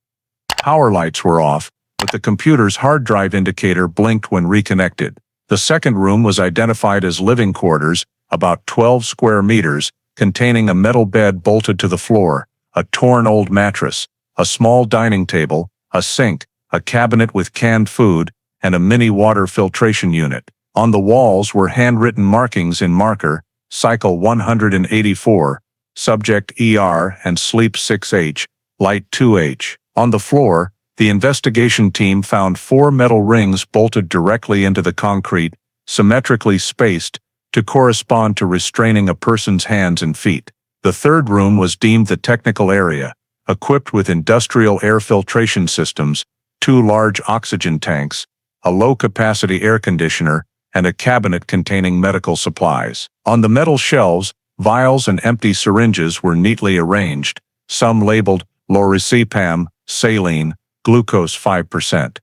Power lights were off, but the computer's hard drive indicator blinked when reconnected. The second room was identified as living quarters, about 12 square meters, containing a metal bed bolted to the floor, a torn old mattress, a small dining table, a sink, a cabinet with canned food, and a mini water filtration unit. On the walls were handwritten markings in marker, Cycle 184, Subject ER and Sleep 6H, Light 2H. On the floor, the investigation team found 4 metal rings bolted directly into the concrete, symmetrically spaced, to correspond to restraining a person's hands and feet. The third room was deemed the technical area, equipped with industrial air filtration systems, 2 large oxygen tanks, a low-capacity air conditioner, and a cabinet containing medical supplies. On the metal shelves, vials and empty syringes were neatly arranged, some labeled lorazepam, saline, glucose 5%.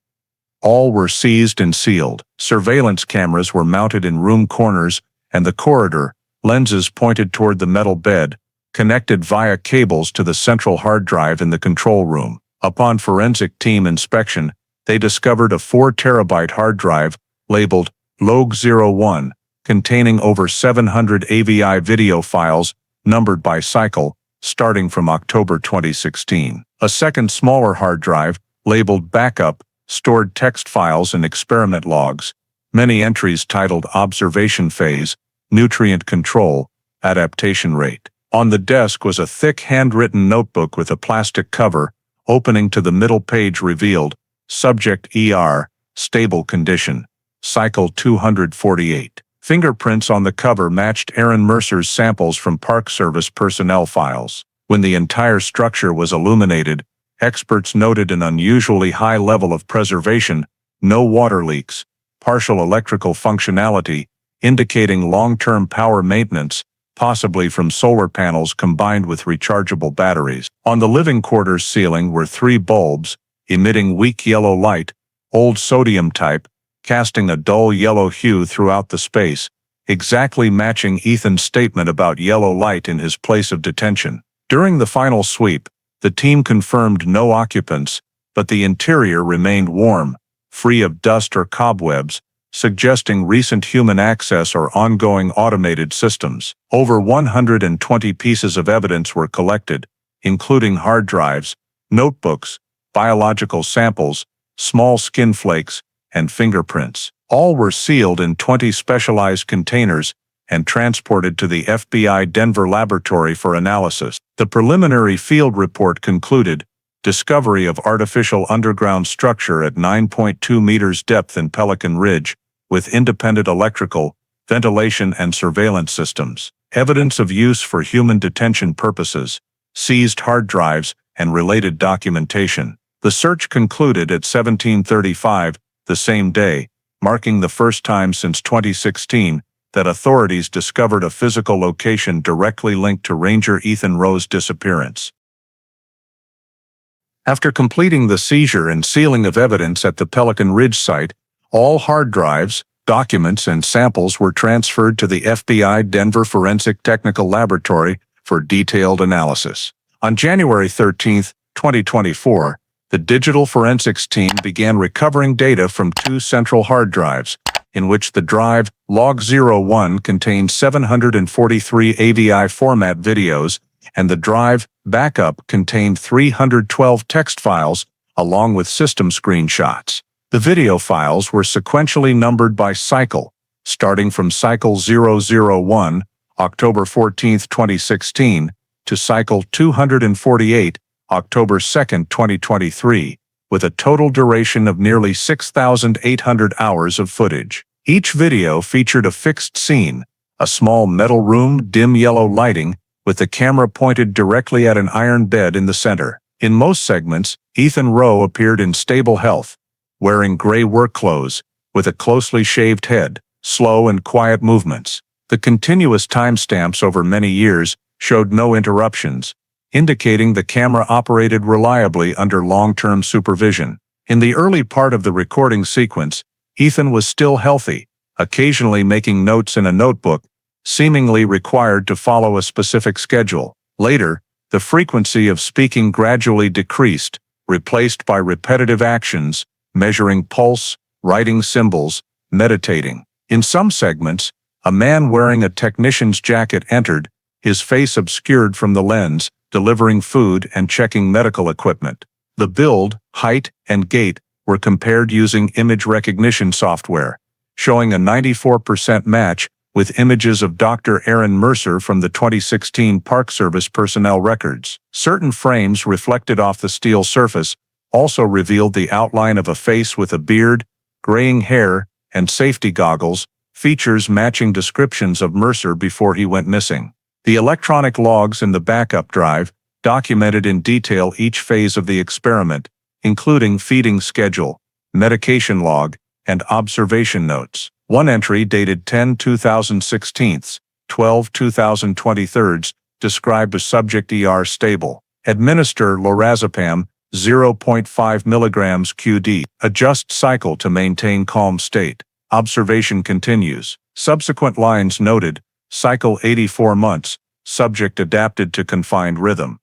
All were seized and sealed. Surveillance cameras were mounted in room corners, and the corridor, lenses pointed toward the metal bed, connected via cables to the central hard drive in the control room. Upon forensic team inspection, they discovered a 4-terabyte hard drive, labeled Log01, containing over 700 AVI video files, numbered by cycle, starting from October 2016. A second smaller hard drive, labeled Backup, stored text files and experiment logs, many entries titled Observation Phase, Nutrient Control, Adaptation Rate. On the desk was a thick handwritten notebook with a plastic cover, opening to the middle page revealed, Subject ER, Stable Condition, Cycle 248. Fingerprints on the cover matched Aaron Mercer's samples from Park Service personnel files. When the entire structure was illuminated, experts noted an unusually high level of preservation, no water leaks, partial electrical functionality, indicating long-term power maintenance, possibly from solar panels combined with rechargeable batteries. On the living quarters ceiling were 3 bulbs, emitting weak yellow light, old sodium type, casting a dull yellow hue throughout the space, exactly matching Ethan's statement about yellow light in his place of detention. During the final sweep, the team confirmed no occupants, but the interior remained warm, free of dust or cobwebs, suggesting recent human access or ongoing automated systems. Over 120 pieces of evidence were collected, including hard drives, notebooks, biological samples, small skin flakes, and fingerprints. All were sealed in 20 specialized containers and transported to the FBI Denver laboratory for analysis. The preliminary field report concluded, discovery of artificial underground structure at 9.2 meters depth in Pelican Ridge, with independent electrical, ventilation and surveillance systems. Evidence of use for human detention purposes, seized hard drives, and related documentation. The search concluded at 17:35, the same day, marking the first time since 2016 that authorities discovered a physical location directly linked to Ranger Ethan Rowe's disappearance. After completing the seizure and sealing of evidence at the Pelican Ridge site, all hard drives, documents, and samples were transferred to the FBI Denver Forensic Technical Laboratory for detailed analysis. On January 13, 2024, the digital forensics team began recovering data from 2 central hard drives, in which the drive Log01 contained 743 AVI format videos, and the drive Backup contained 312 text files, along with system screenshots. The video files were sequentially numbered by cycle, starting from cycle 001, October 14, 2016, to cycle 248, October 2, 2023, with a total duration of nearly 6,800 hours of footage. Each video featured a fixed scene, a small metal room, dim yellow lighting, with the camera pointed directly at an iron bed in the center. In most segments, Ethan Rowe appeared in stable health, wearing gray work clothes, with a closely shaved head, slow and quiet movements. The continuous timestamps over many years showed no interruptions, indicating the camera operated reliably under long-term supervision. In the early part of the recording sequence, Ethan was still healthy, occasionally making notes in a notebook, seemingly required to follow a specific schedule. Later, the frequency of speaking gradually decreased, replaced by repetitive actions, measuring pulse, writing symbols, meditating. In some segments, a man wearing a technician's jacket entered, his face obscured from the lens, delivering food and checking medical equipment. The build, height, and gait were compared using image recognition software, showing a 94% match with images of Dr. Aaron Mercer from the 2016 Park Service personnel records. Certain frames reflected off the steel surface also revealed the outline of a face with a beard, graying hair, and safety goggles, features matching descriptions of Mercer before he went missing. The electronic logs in the backup drive documented in detail each phase of the experiment, including feeding schedule, medication log, and observation notes. One entry dated 10/2016, 12/2023, described a subject ER stable. Administer lorazepam 0.5 mg QD. Adjust cycle to maintain calm state. Observation continues. Subsequent lines noted. Cycle 84 months. Subject adapted to confined rhythm.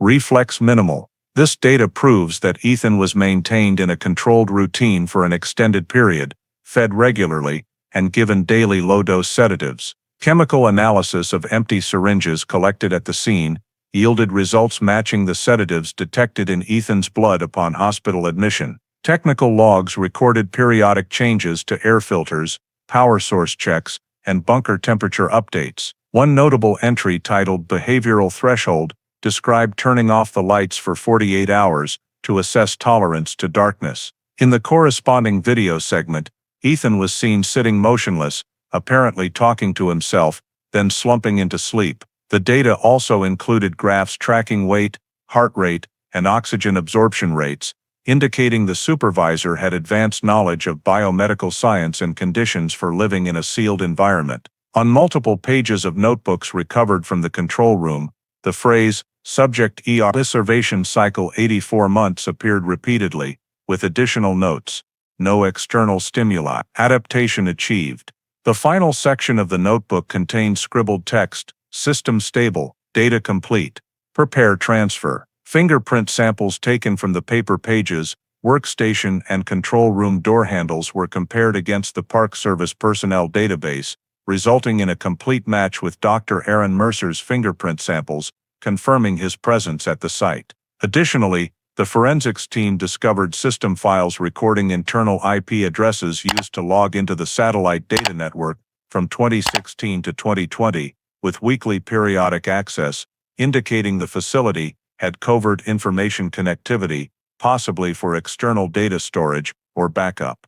Reflex minimal. This data proves that Ethan was maintained in a controlled routine for an extended period, fed regularly, and given daily low-dose sedatives. Chemical analysis of empty syringes collected at the scene yielded results matching the sedatives detected in Ethan's blood upon hospital admission. Technical logs recorded periodic changes to air filters, power source checks, and bunker temperature updates. One notable entry titled Behavioral Threshold described turning off the lights for 48 hours to assess tolerance to darkness. In the corresponding video segment, Ethan was seen sitting motionless, apparently talking to himself, then slumping into sleep. The data also included graphs tracking weight, heart rate, and oxygen absorption rates, indicating the supervisor had advanced knowledge of biomedical science and conditions for living in a sealed environment. On multiple pages of notebooks recovered from the control room, the phrase, "Subject ER observation cycle 84 months" appeared repeatedly, with additional notes. No external stimuli. Adaptation achieved. The final section of the notebook contained scribbled text, "System stable, data complete. Prepare transfer." Fingerprint samples taken from the paper pages, workstation, and control room door handles were compared against the Park Service personnel database, resulting in a complete match with Dr. Aaron Mercer's fingerprint samples, confirming his presence at the site. Additionally, the forensics team discovered system files recording internal IP addresses used to log into the satellite data network from 2016 to 2020, with weekly periodic access, indicating the facility had covert information connectivity, possibly for external data storage or backup.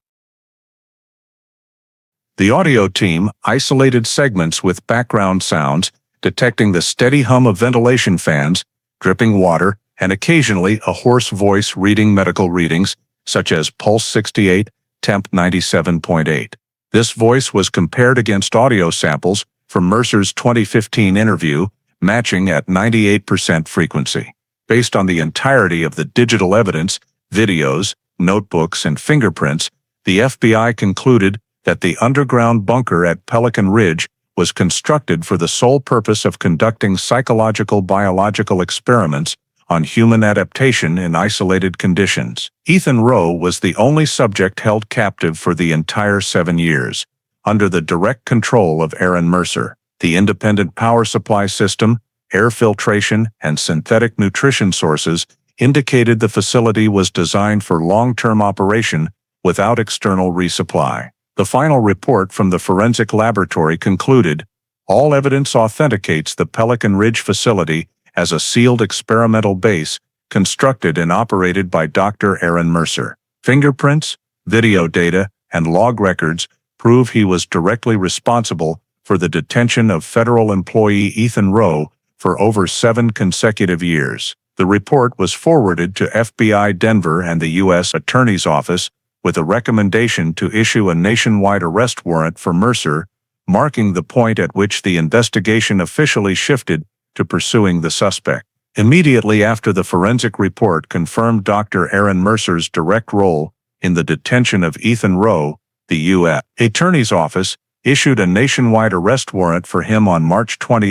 The audio team isolated segments with background sounds, detecting the steady hum of ventilation fans, dripping water, and occasionally a hoarse voice reading medical readings, such as pulse 68, temp 97.8. This voice was compared against audio samples from Mercer's 2015 interview, matching at 98% frequency. Based on the entirety of the digital evidence, videos, notebooks, and fingerprints, the FBI concluded that the underground bunker at Pelican Ridge was constructed for the sole purpose of conducting psychological biological experiments on human adaptation in isolated conditions. Ethan Rowe was the only subject held captive for the entire 7 years, under the direct control of Aaron Mercer. The independent power supply system, air filtration, and synthetic nutrition sources indicated the facility was designed for long-term operation without external resupply. The final report from the forensic laboratory concluded, all evidence authenticates the Pelican Ridge facility as a sealed experimental base constructed and operated by Dr. Aaron Mercer. Fingerprints, video data, and log records prove he was directly responsible for the detention of federal employee Ethan Rowe for over 7 consecutive years. The report was forwarded to FBI Denver and the U.S. Attorney's Office with a recommendation to issue a nationwide arrest warrant for Mercer, marking the point at which the investigation officially shifted to pursuing the suspect. Immediately after the forensic report confirmed Dr. Aaron Mercer's direct role in the detention of Ethan Rowe, the U.S. Attorney's Office issued a nationwide arrest warrant for him on March 20,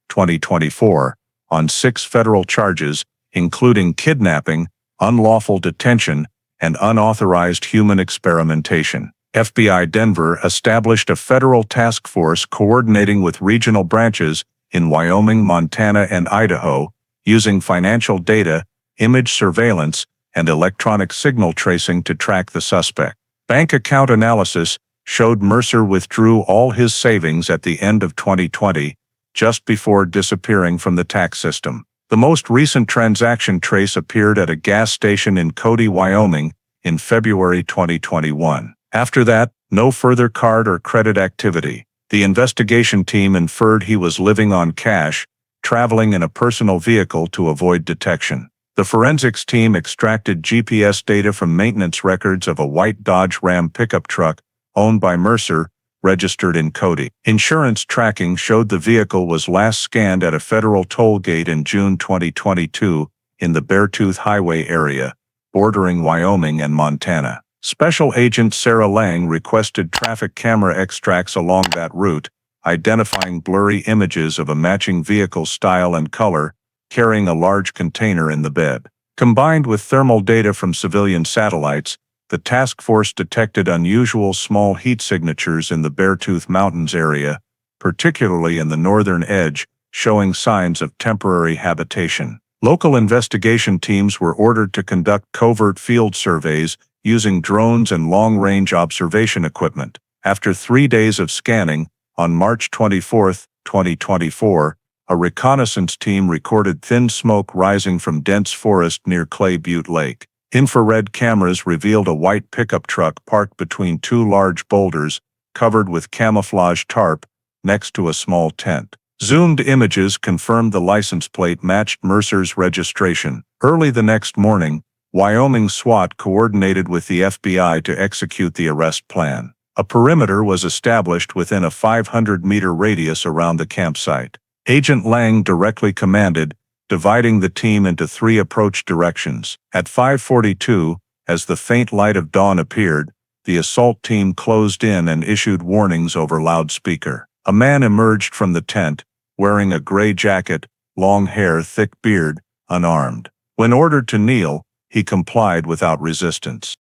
2024, on 6 federal charges, including kidnapping, unlawful detention, and unauthorized human experimentation. FBI Denver established a federal task force coordinating with regional branches in Wyoming, Montana, and Idaho, using financial data, image surveillance, and electronic signal tracing to track the suspect. Bank account analysis showed Mercer withdrew all his savings at the end of 2020, just before disappearing from the tax system. The most recent transaction trace appeared at a gas station in Cody, Wyoming, in February 2021. After that, no further card or credit activity. The investigation team inferred he was living on cash, traveling in a personal vehicle to avoid detection. The forensics team extracted GPS data from maintenance records of a white Dodge Ram pickup truck owned by Mercer, registered in Cody. Insurance tracking showed the vehicle was last scanned at a federal toll gate in June 2022, in the Beartooth Highway area, bordering Wyoming and Montana. Special Agent Sarah Lang requested traffic camera extracts along that route, identifying blurry images of a matching vehicle style and color, carrying a large container in the bed. Combined with thermal data from civilian satellites, the task force detected unusual small heat signatures in the Beartooth Mountains area, particularly in the northern edge, showing signs of temporary habitation. Local investigation teams were ordered to conduct covert field surveys using drones and long-range observation equipment. After 3 days of scanning, on March 24, 2024, a reconnaissance team recorded thin smoke rising from dense forest near Clay Butte Lake. Infrared cameras revealed a white pickup truck parked between two large boulders, covered with camouflage tarp, next to a small tent. Zoomed images confirmed the license plate matched Mercer's registration. Early the next morning, Wyoming SWAT coordinated with the FBI to execute the arrest plan. A perimeter was established within a 500-meter radius around the campsite. Agent Lang directly commanded, dividing the team into 3 approach directions. At 5:42, as the faint light of dawn appeared, the assault team closed in and issued warnings over loudspeaker. A man emerged from the tent, wearing a gray jacket, long hair, thick beard, unarmed. When ordered to kneel, he complied without resistance.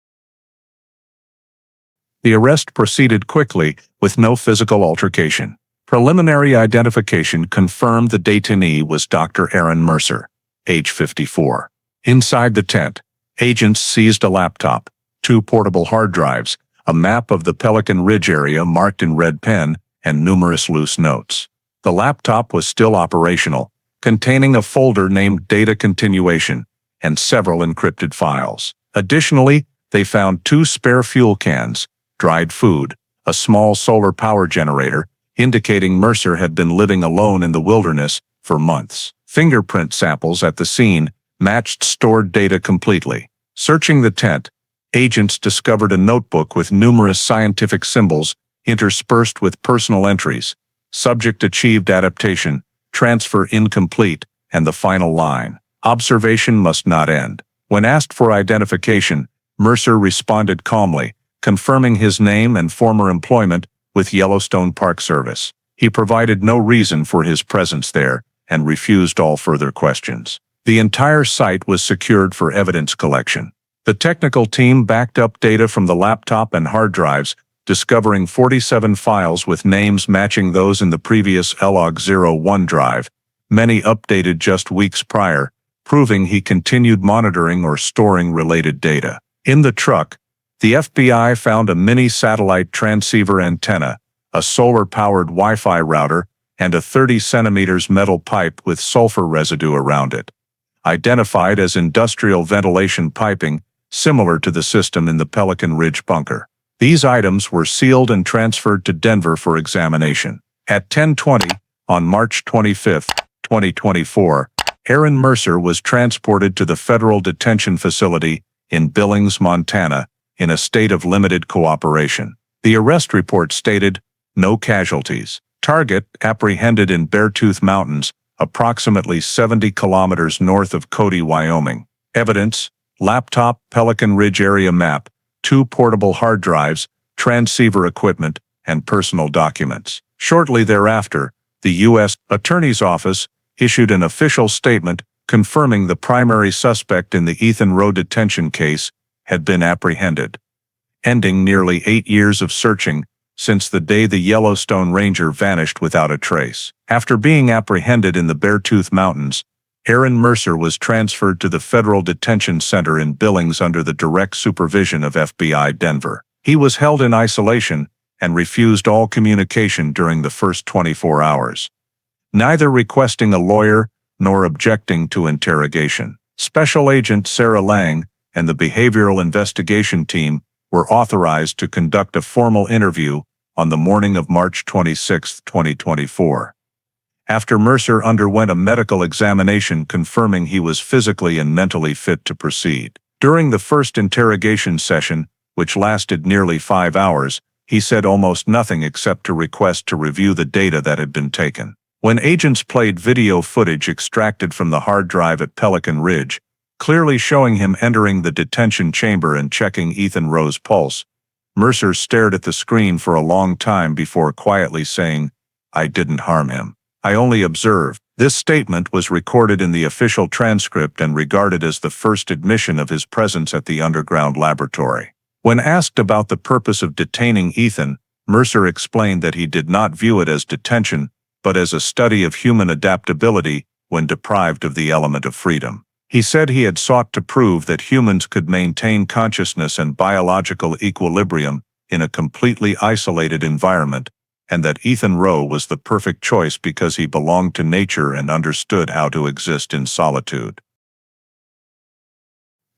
The arrest proceeded quickly, with no physical altercation. Preliminary identification confirmed the detainee was Dr. Aaron Mercer, age 54. Inside the tent, agents seized a laptop, 2 portable hard drives, a map of the Pelican Ridge area marked in red pen, and numerous loose notes. The laptop was still operational, containing a folder named Data Continuation and several encrypted files. Additionally, they found 2 spare fuel cans, dried food, a small solar power generator, indicating Mercer had been living alone in the wilderness for months. Fingerprint samples at the scene matched stored data completely. Searching the tent, agents discovered a notebook with numerous scientific symbols interspersed with personal entries. Subject achieved adaptation, transfer incomplete, and the final line. Observation must not end. When asked for identification, Mercer responded calmly, confirming his name and former employment with Yellowstone Park Service. He provided no reason for his presence there and refused all further questions. The entire site was secured for evidence collection. The technical team backed up data from the laptop and hard drives, discovering 47 files with names matching those in the previous LOG-01 drive, many updated just weeks prior, proving he continued monitoring or storing related data. In the truck, the FBI found a mini satellite transceiver antenna, a solar-powered Wi-Fi router, and a 30 centimeters metal pipe with sulfur residue around it. Identified as industrial ventilation piping, similar to the system in the Pelican Ridge bunker. These items were sealed and transferred to Denver for examination. At 10:20, on March 25, 2024, Aaron Mercer was transported to the federal detention facility in Billings, Montana, in a state of limited cooperation. The arrest report stated, "No casualties. Target apprehended in Beartooth Mountains, approximately 70 kilometers north of Cody, Wyoming. Evidence: laptop, Pelican Ridge area map, 2 portable hard drives, transceiver equipment, and personal documents." Shortly thereafter, the U.S. Attorney's Office issued an official statement confirming the primary suspect in the Ethan Rowe detention case had been apprehended, ending nearly 8 years of searching since the day the Yellowstone Ranger vanished without a trace. After being apprehended in the Beartooth Mountains, Aaron Mercer was transferred to the Federal Detention Center in Billings under the direct supervision of FBI Denver. He was held in isolation and refused all communication during the first 24 hours, neither requesting a lawyer nor objecting to interrogation. Special Agent Sarah Lang and the Behavioral Investigation Team were authorized to conduct a formal interview on the morning of March 26, 2024. After Mercer underwent a medical examination confirming he was physically and mentally fit to proceed. During the first interrogation session, which lasted nearly 5 hours, he said almost nothing except to request to review the data that had been taken. When agents played video footage extracted from the hard drive at Pelican Ridge, clearly showing him entering the detention chamber and checking Ethan Rowe's pulse. Mercer stared at the screen for a long time before quietly saying, "I didn't harm him. I only observed." This statement was recorded in the official transcript and regarded as the first admission of his presence at the underground laboratory. When asked about the purpose of detaining Ethan, Mercer explained that he did not view it as detention, but as a study of human adaptability when deprived of the element of freedom. He said he had sought to prove that humans could maintain consciousness and biological equilibrium in a completely isolated environment, and that Ethan Rowe was the perfect choice because he belonged to nature and understood how to exist in solitude.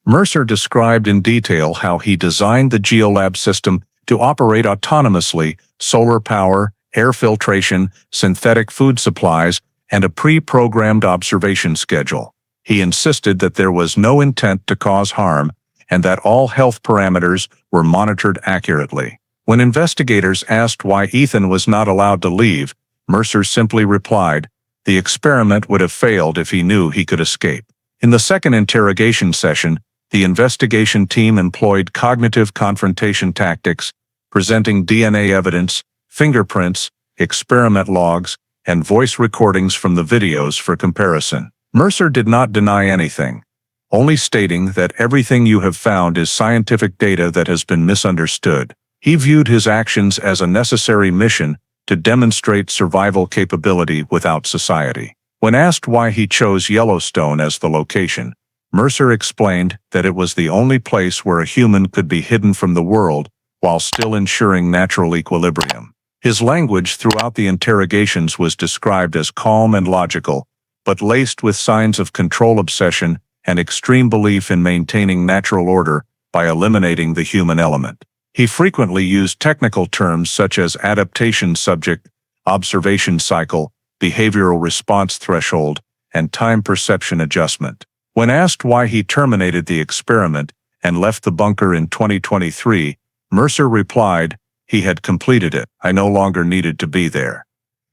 Mercer described in detail how he designed the GeoLab system to operate autonomously: solar power, air filtration, synthetic food supplies, and a pre-programmed observation schedule. He insisted that there was no intent to cause harm and that all health parameters were monitored accurately. When investigators asked why Ethan was not allowed to leave, Mercer simply replied, "The experiment would have failed if he knew he could escape." In the second interrogation session, the investigation team employed cognitive confrontation tactics, presenting DNA evidence, fingerprints, experiment logs, and voice recordings from the videos for comparison. Mercer did not deny anything, only stating that everything you have found is scientific data that has been misunderstood. He viewed his actions as a necessary mission to demonstrate survival capability without society. When asked why he chose Yellowstone as the location, Mercer explained that it was the only place where a human could be hidden from the world while still ensuring natural equilibrium. His language throughout the interrogations was described as calm and logical, but laced with signs of control obsession and extreme belief in maintaining natural order by eliminating the human element. He frequently used technical terms such as adaptation subject, observation cycle, behavioral response threshold, and time perception adjustment. When asked why he terminated the experiment and left the bunker in 2023, Mercer replied, "He had completed it. I no longer needed to be there."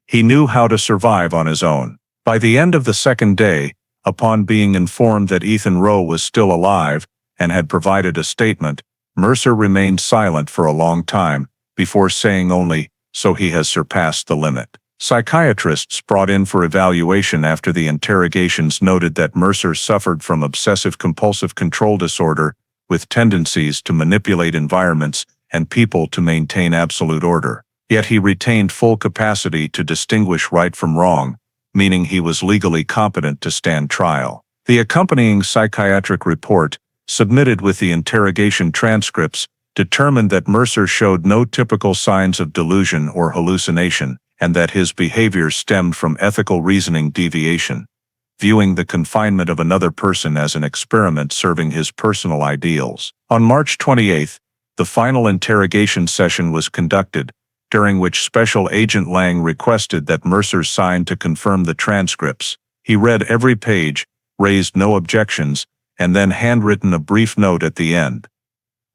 He knew how to survive on his own. By the end of the second day, upon being informed that Ethan Rowe was still alive and had provided a statement, Mercer remained silent for a long time, before saying only, "So he has surpassed the limit." Psychiatrists brought in for evaluation after the interrogations noted that Mercer suffered from obsessive-compulsive control disorder, with tendencies to manipulate environments and people to maintain absolute order. Yet he retained full capacity to distinguish right from wrong, meaning he was legally competent to stand trial. The accompanying psychiatric report, submitted with the interrogation transcripts, determined that Mercer showed no typical signs of delusion or hallucination, and that his behavior stemmed from ethical reasoning deviation, viewing the confinement of another person as an experiment serving his personal ideals. On March 28, the final interrogation session was conducted, during which Special Agent Lang requested that Mercer sign to confirm the transcripts. He read every page, raised no objections, and then handwritten a brief note at the end.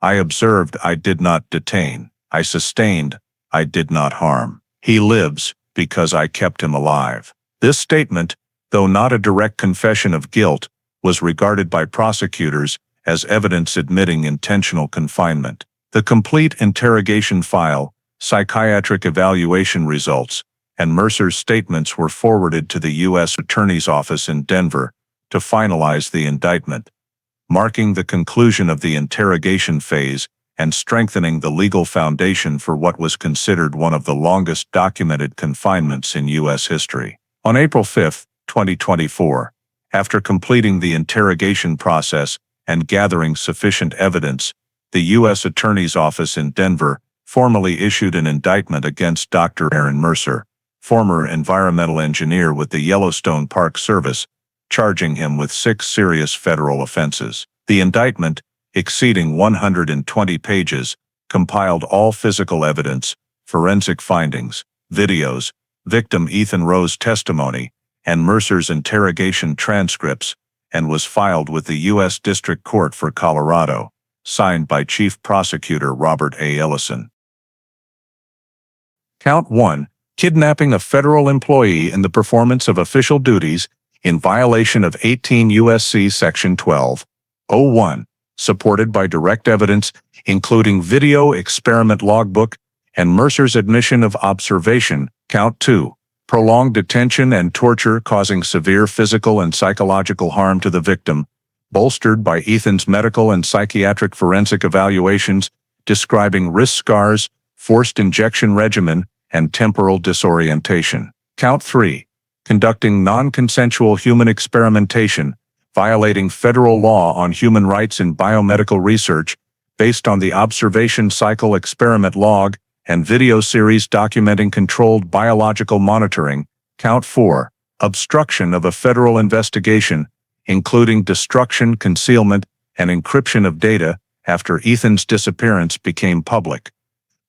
"I observed, I did not detain. I sustained, I did not harm. He lives because I kept him alive." This statement, though not a direct confession of guilt, was regarded by prosecutors as evidence admitting intentional confinement. The complete interrogation file, psychiatric evaluation results, and Mercer's statements were forwarded to the U.S. Attorney's Office in Denver to finalize the indictment, marking the conclusion of the interrogation phase and strengthening the legal foundation for what was considered one of the longest documented confinements in U.S. history. On April 5, 2024, after completing the interrogation process and gathering sufficient evidence, the U.S. Attorney's Office in Denver formally issued an indictment against Dr. Aaron Mercer, former environmental engineer with the Yellowstone Park Service, charging him with 6 serious federal offenses. The indictment, exceeding 120 pages, compiled all physical evidence, forensic findings, videos, victim Ethan Rowe's testimony, and Mercer's interrogation transcripts, and was filed with the U.S. District Court for Colorado, signed by Chief Prosecutor Robert A. Ellison. Count 1. Kidnapping a federal employee in the performance of official duties in violation of 18 U.S.C. Section 1201, supported by direct evidence, including video experiment logbook and Mercer's admission of observation. Count 2. Prolonged detention and torture causing severe physical and psychological harm to the victim, bolstered by Ethan's medical and psychiatric forensic evaluations describing wrist scars, forced injection regimen, and temporal disorientation. Count 3. Conducting non-consensual human experimentation, violating federal law on human rights in biomedical research based on the observation cycle experiment log and video series documenting controlled biological monitoring. Count 4. Obstruction of a federal investigation, including destruction, concealment, and encryption of data after Ethan's disappearance became public,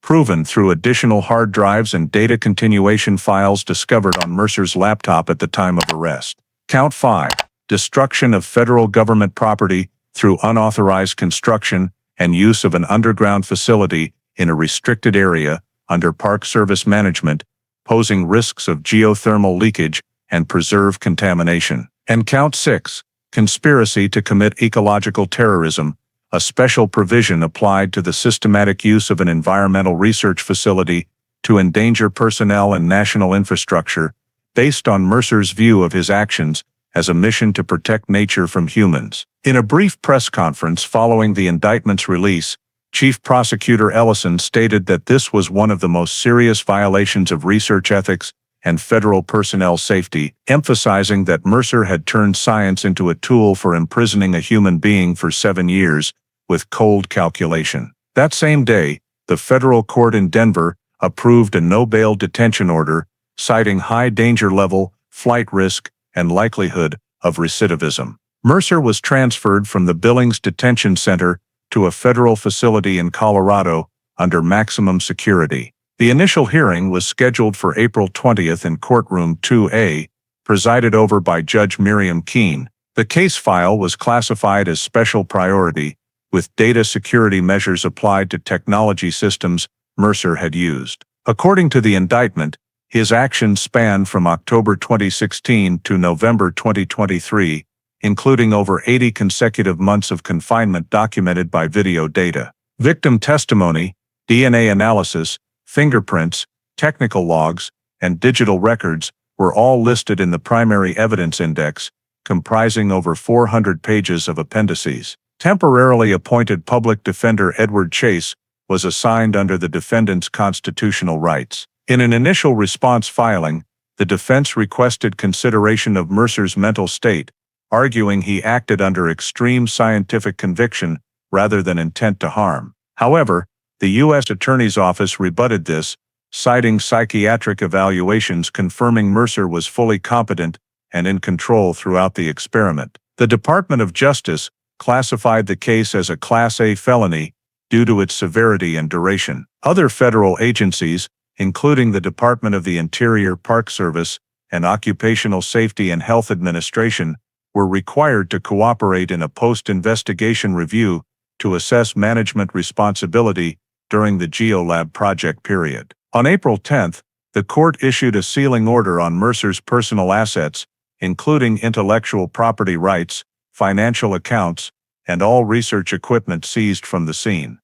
proven through additional hard drives and data continuation files discovered on Mercer's laptop at the time of arrest. Count 5. Destruction of federal government property through unauthorized construction and use of an underground facility in a restricted area under Park Service management, posing risks of geothermal leakage and preserve contamination. And Count 6. Conspiracy to commit ecological terrorism, a special provision applied to the systematic use of an environmental research facility to endanger personnel and national infrastructure, based on Mercer's view of his actions as a mission to protect nature from humans. In a brief press conference following the indictment's release, Chief Prosecutor Ellison stated that this was one of the most serious violations of research ethics and federal personnel safety, emphasizing that Mercer had turned science into a tool for imprisoning a human being for 7 years with cold calculation. That same day, the federal court in Denver approved a no-bail detention order, citing high danger level, flight risk, and likelihood of recidivism. Mercer was transferred from the Billings Detention Center to a federal facility in Colorado under maximum security. The initial hearing was scheduled for April 20th in Courtroom 2A, presided over by Judge Miriam Keene. The case file was classified as special priority, with data security measures applied to technology systems Mercer had used. According to the indictment, his actions spanned from October 2016 to November 2023, including over 80 consecutive months of confinement documented by video data. Victim testimony, DNA analysis, fingerprints, technical logs, and digital records were all listed in the primary evidence index, comprising over 400 pages of appendices. Temporarily appointed public defender Edward Chase was assigned under the defendant's constitutional rights. In an initial response filing, the defense requested consideration of Mercer's mental state, arguing he acted under extreme scientific conviction rather than intent to harm. However, the U.S. Attorney's Office rebutted this, citing psychiatric evaluations confirming Mercer was fully competent and in control throughout the experiment. The Department of Justice classified the case as a Class A felony due to its severity and duration. Other federal agencies, including the Department of the Interior, Park Service, and Occupational Safety and Health Administration, were required to cooperate in a post-investigation review to assess management responsibility during the GeoLab project period. On April 10th, the court issued a sealing order on Mercer's personal assets, including intellectual property rights, financial accounts, and all research equipment seized from the scene.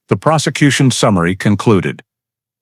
The prosecution summary concluded.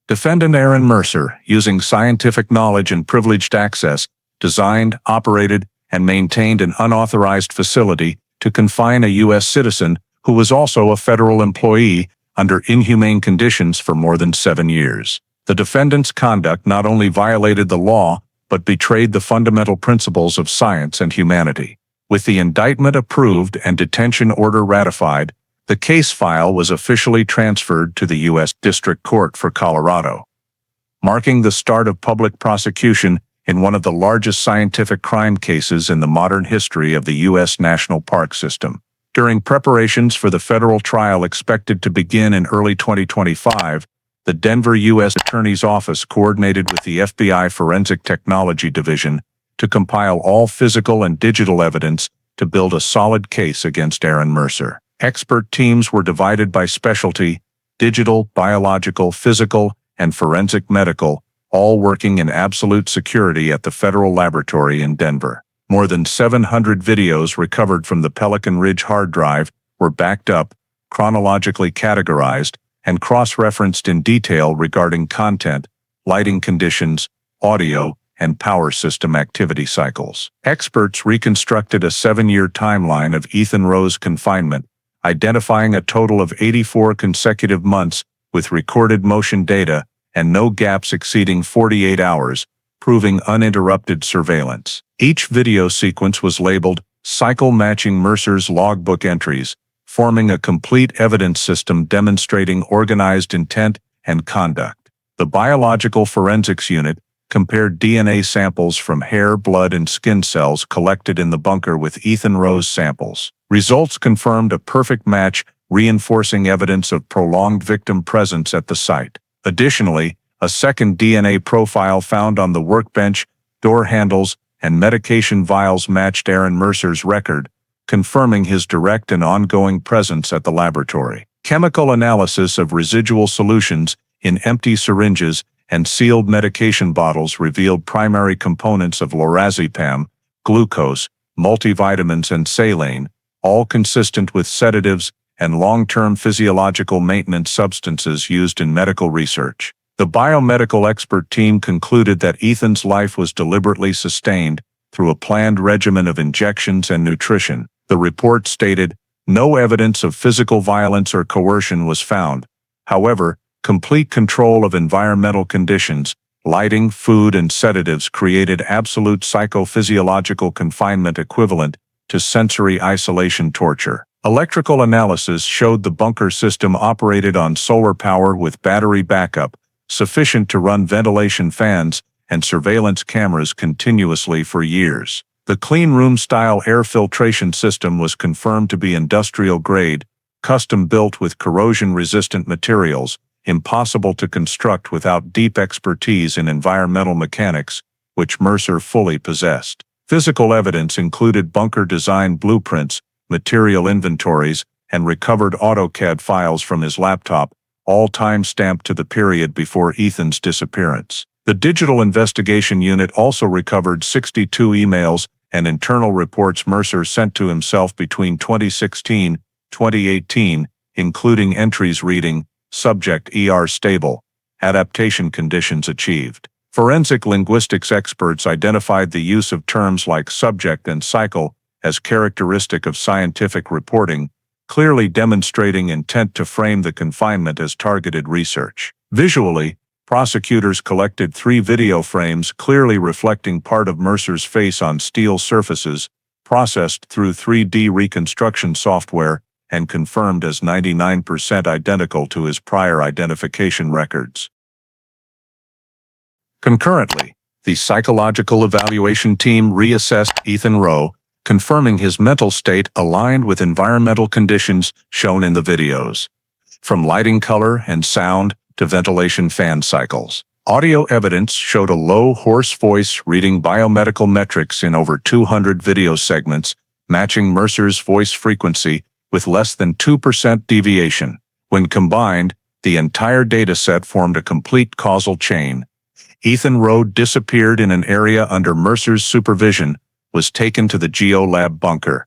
Defendant Aaron Mercer, using scientific knowledge and privileged access, designed, operated, and maintained an unauthorized facility to confine a U.S. citizen who was also a federal employee under inhumane conditions for more than 7 years. The defendant's conduct not only violated the law, but betrayed the fundamental principles of science and humanity. With the indictment approved and detention order ratified, the case file was officially transferred to the U.S. District Court for Colorado, marking the start of public prosecution in one of the largest scientific crime cases in the modern history of the U.S. National Park System. During preparations for the federal trial expected to begin in early 2025, the Denver U.S. Attorney's Office coordinated with the FBI Forensic Technology Division to compile all physical and digital evidence to build a solid case against Aaron Mercer. Expert teams were divided by specialty: digital, biological, physical, and forensic medical, all working in absolute security at the federal laboratory in Denver. More than 700 videos recovered from the Pelican Ridge hard drive were backed up, chronologically categorized, and cross-referenced in detail regarding content, lighting conditions, audio, and power system activity cycles. Experts reconstructed a 7-year timeline of Ethan Rowe's confinement, identifying a total of 84 consecutive months with recorded motion data and no gaps exceeding 48 hours, proving uninterrupted surveillance. Each video sequence was labeled cycle matching Mercer's logbook entries, forming a complete evidence system demonstrating organized intent and conduct. The Biological Forensics Unit compared DNA samples from hair, blood, and skin cells collected in the bunker with Ethan Rowe's samples. Results confirmed a perfect match, reinforcing evidence of prolonged victim presence at the site. Additionally, a second DNA profile found on the workbench, door handles, and medication vials matched Aaron Mercer's record, confirming his direct and ongoing presence at the laboratory. Chemical analysis of residual solutions in empty syringes and sealed medication bottles revealed primary components of lorazepam, glucose, multivitamins, and saline, all consistent with sedatives and long-term physiological maintenance substances used in medical research. The biomedical expert team concluded that Ethan's life was deliberately sustained through a planned regimen of injections and nutrition. The report stated, no evidence of physical violence or coercion was found. However, complete control of environmental conditions, lighting, food, and sedatives created absolute psychophysiological confinement equivalent to sensory isolation torture. Electrical analysis showed the bunker system operated on solar power with battery backup, sufficient to run ventilation fans and surveillance cameras continuously for years. The clean room-style air filtration system was confirmed to be industrial-grade, custom-built with corrosion-resistant materials, impossible to construct without deep expertise in environmental mechanics, which Mercer fully possessed. Physical evidence included bunker design blueprints, material inventories, and recovered AutoCAD files from his laptop, all time-stamped to the period before Ethan's disappearance. The Digital Investigation Unit also recovered 62 emails and internal reports Mercer sent to himself between 2016 and 2018, including entries reading, "Subject ER stable, adaptation conditions achieved." Forensic linguistics experts identified the use of terms like subject and cycle as characteristic of scientific reporting, clearly demonstrating intent to frame the confinement as targeted research. Visually, prosecutors collected 3 video frames clearly reflecting part of Mercer's face on steel surfaces, processed through 3D reconstruction software, and confirmed as 99% identical to his prior identification records. Concurrently, the psychological evaluation team reassessed Ethan Rowe, confirming his mental state aligned with environmental conditions shown in the videos. From lighting, color, and sound to ventilation fan cycles, audio evidence showed a low, hoarse voice reading biomedical metrics in over 200 video segments, matching Mercer's voice frequency with less than 2% deviation. When combined, the entire dataset formed a complete causal chain. Ethan Rowe disappeared in an area under Mercer's supervision, was taken to the GeoLab bunker,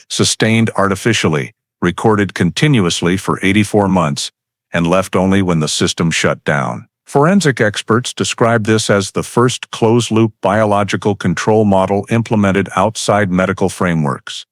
sustained artificially, recorded continuously for 84 months, and left only when the system shut down. Forensic experts describe this as the first closed-loop biological control model implemented outside medical frameworks.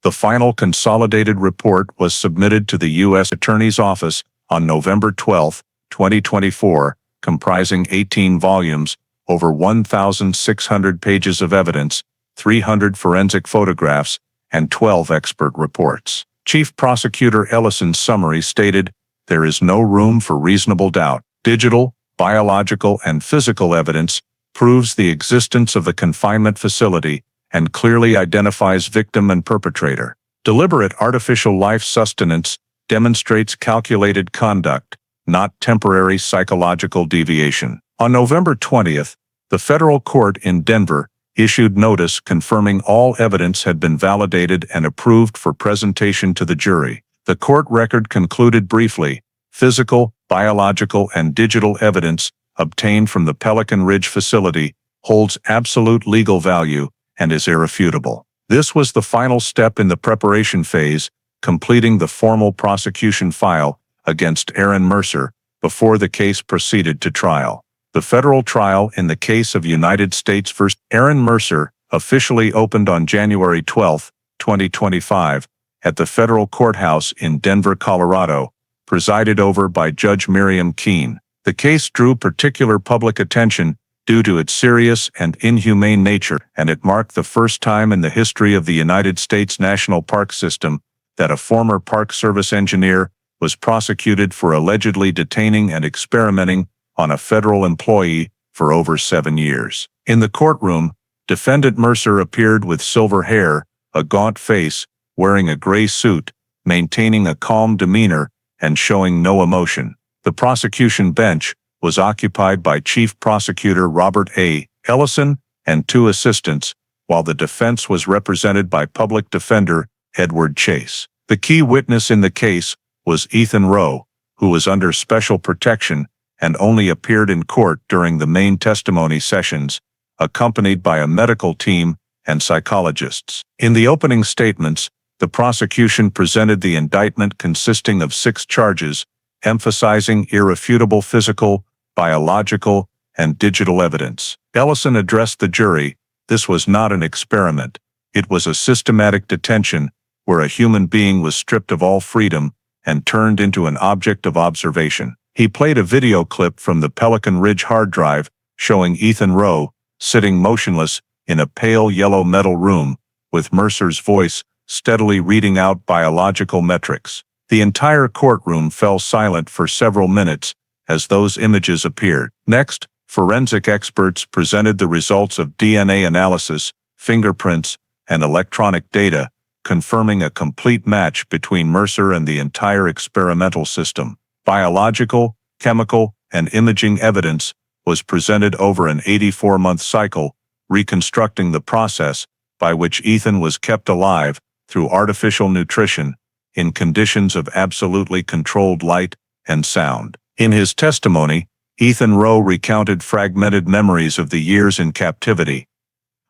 The final consolidated report was submitted to the U.S. Attorney's Office on November 12, 2024, comprising 18 volumes, over 1,600 pages of evidence, 300 forensic photographs, and 12 expert reports. Chief Prosecutor Ellison's summary stated, "There is no room for reasonable doubt. Digital, biological, and physical evidence proves the existence of the confinement facility and clearly identifies victim and perpetrator. Deliberate artificial life sustenance demonstrates calculated conduct, not temporary psychological deviation." On November 20th, the federal court in Denver issued notice confirming all evidence had been validated and approved for presentation to the jury. The court record concluded briefly, physical, biological, and digital evidence obtained from the Pelican Ridge facility, holds absolute legal value and is irrefutable. This was the final step in the preparation phase, completing the formal prosecution file against Aaron Mercer before the case proceeded to trial. The federal trial in the case of United States v. Aaron Mercer officially opened on January 12, 2025, at the federal courthouse in Denver, Colorado, presided over by Judge Miriam Keene. The case drew particular public attention due to its serious and inhumane nature, and it marked the first time in the history of the United States National Park System that a former Park Service engineer was prosecuted for allegedly detaining and experimenting on a federal employee for over 7 years. In the courtroom, defendant Mercer appeared with silver hair, a gaunt face, wearing a gray suit, maintaining a calm demeanor, and showing no emotion. The prosecution bench was occupied by Chief Prosecutor Robert A. Ellison and 2 assistants, while the defense was represented by Public Defender Edward Chase. The key witness in the case was Ethan Rowe, who was under special protection and only appeared in court during the main testimony sessions, accompanied by a medical team and psychologists. In the opening statements, the prosecution presented the indictment consisting of 6 charges, emphasizing irrefutable physical, biological, and digital evidence. Ellison addressed the jury. This was not an experiment. It was a systematic detention where a human being was stripped of all freedom and turned into an object of observation. He played a video clip from the Pelican Ridge hard drive showing Ethan Rowe sitting motionless in a pale yellow metal room, with Mercer's voice steadily reading out biological metrics. The entire courtroom fell silent for several minutes as those images appeared. Next, forensic experts presented the results of DNA analysis, fingerprints, and electronic data, confirming a complete match between Mercer and the entire experimental system. Biological, chemical, and imaging evidence was presented over an 84-month cycle, reconstructing the process by which Ethan was kept alive through artificial nutrition in conditions of absolutely controlled light and sound. In his testimony, Ethan Rowe recounted fragmented memories of the years in captivity.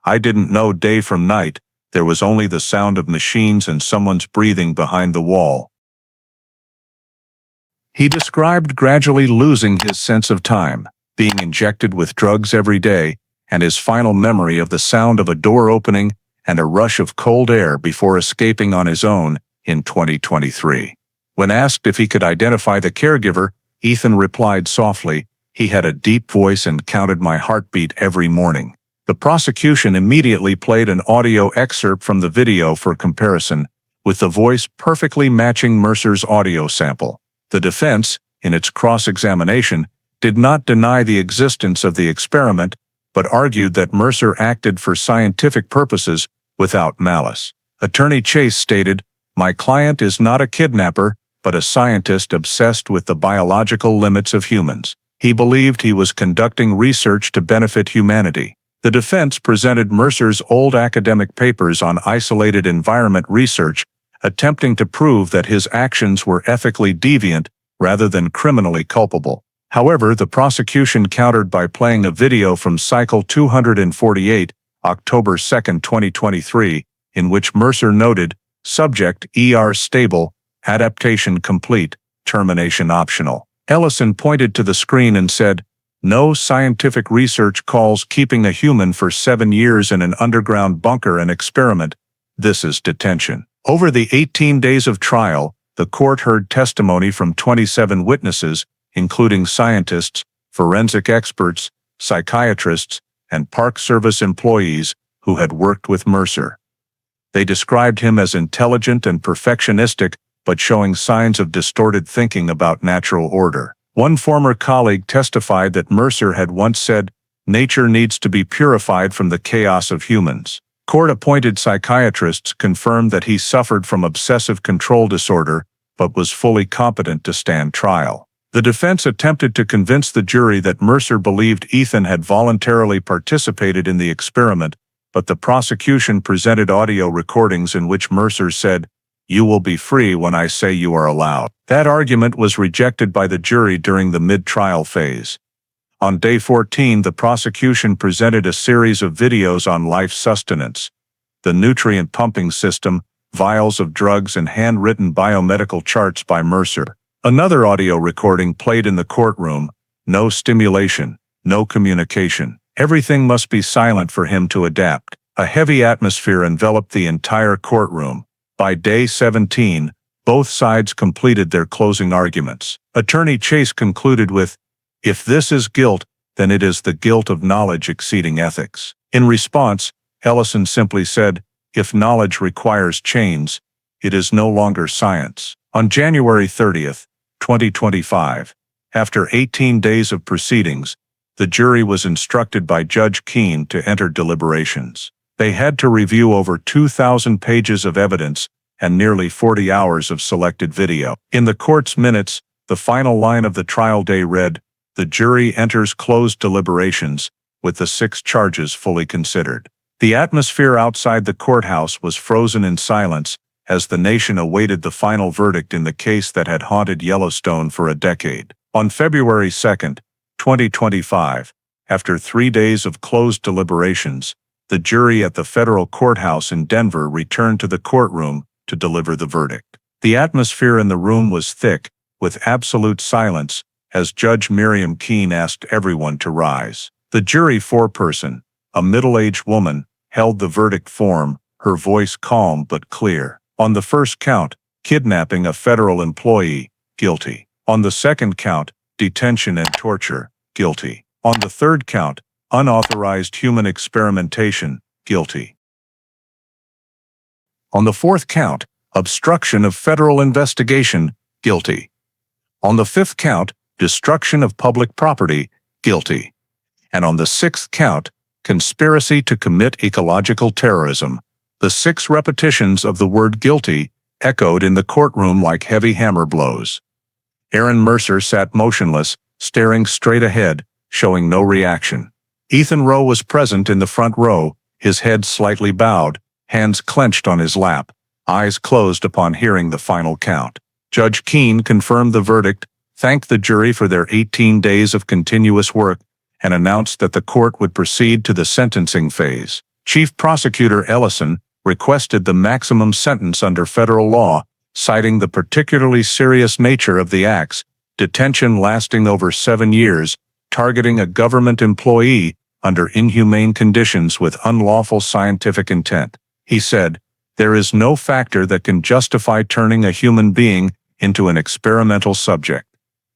"I didn't know day from night. There was only the sound of machines and someone's breathing behind the wall." He described gradually losing his sense of time, being injected with drugs every day, and his final memory of the sound of a door opening and a rush of cold air before escaping on his own in 2023. When asked if he could identify the caregiver, Ethan replied softly, "He had a deep voice and counted my heartbeat every morning." The prosecution immediately played an audio excerpt from the video for comparison, with the voice perfectly matching Mercer's audio sample. The defense, in its cross-examination, did not deny the existence of the experiment, but argued that Mercer acted for scientific purposes without malice. Attorney Chase stated, "My client is not a kidnapper, but a scientist obsessed with the biological limits of humans. He believed he was conducting research to benefit humanity." The defense presented Mercer's old academic papers on isolated environment research, attempting to prove that his actions were ethically deviant rather than criminally culpable. However, the prosecution countered by playing a video from Cycle 248, October 2, 2023, in which Mercer noted, "Subject ER stable, adaptation complete, termination optional." Ellison pointed to the screen and said, "No scientific research calls keeping a human for 7 years in an underground bunker an experiment. This is detention." Over the 18 days of trial, the court heard testimony from 27 witnesses, including scientists, forensic experts, psychiatrists, and Park Service employees who had worked with Mercer. They described him as intelligent and perfectionistic, but showing signs of distorted thinking about natural order. One former colleague testified that Mercer had once said, "Nature needs to be purified from the chaos of humans." Court-appointed psychiatrists confirmed that he suffered from obsessive control disorder, but was fully competent to stand trial. The defense attempted to convince the jury that Mercer believed Ethan had voluntarily participated in the experiment, but the prosecution presented audio recordings in which Mercer said, "You will be free when I say you are allowed." That argument was rejected by the jury during the mid-trial phase. On day 14, the prosecution presented a series of videos on life sustenance, the nutrient pumping system, vials of drugs, and handwritten biomedical charts by Mercer. Another audio recording played in the courtroom. No stimulation, no communication. Everything must be silent for him to adapt. A heavy atmosphere enveloped the entire courtroom. By day 17, both sides completed their closing arguments. Attorney Chase concluded with, "If this is guilt, then it is the guilt of knowledge exceeding ethics." In response, Ellison simply said, "If knowledge requires chains, it is no longer science." On January 30th, 2025, after 18 days of proceedings, the jury was instructed by Judge Keene to enter deliberations. They had to review over 2,000 pages of evidence and nearly 40 hours of selected video. In the court's minutes, the final line of the trial day read, "The jury enters closed deliberations, with the 6 charges fully considered." The atmosphere outside the courthouse was frozen in silence as the nation awaited the final verdict in the case that had haunted Yellowstone for a decade. On February 2nd, 2025, after 3 days of closed deliberations, the jury at the federal courthouse in Denver returned to the courtroom to deliver the verdict. The atmosphere in the room was thick, with absolute silence, as Judge Miriam Keene asked everyone to rise. The jury foreperson, a middle-aged woman, held the verdict form, her voice calm but clear. On the first count, kidnapping a federal employee, guilty. On the second count, detention and torture, guilty. On the third count, unauthorized human experimentation, guilty. On the fourth count, obstruction of federal investigation, guilty. On the fifth count, destruction of public property, guilty. And on the sixth count, conspiracy to commit ecological terrorism. The 6 repetitions of the word guilty echoed in the courtroom like heavy hammer blows. Aaron Mercer sat motionless, staring straight ahead, showing no reaction. Ethan Rowe was present in the front row, his head slightly bowed, hands clenched on his lap, eyes closed upon hearing the final count. Judge Keene confirmed the verdict, thanked the jury for their 18 days of continuous work, and announced that the court would proceed to the sentencing phase. Chief Prosecutor Ellison requested the maximum sentence under federal law, citing the particularly serious nature of the acts, detention lasting over 7 years, targeting a government employee under inhumane conditions with unlawful scientific intent. He said, "There is no factor that can justify turning a human being into an experimental subject."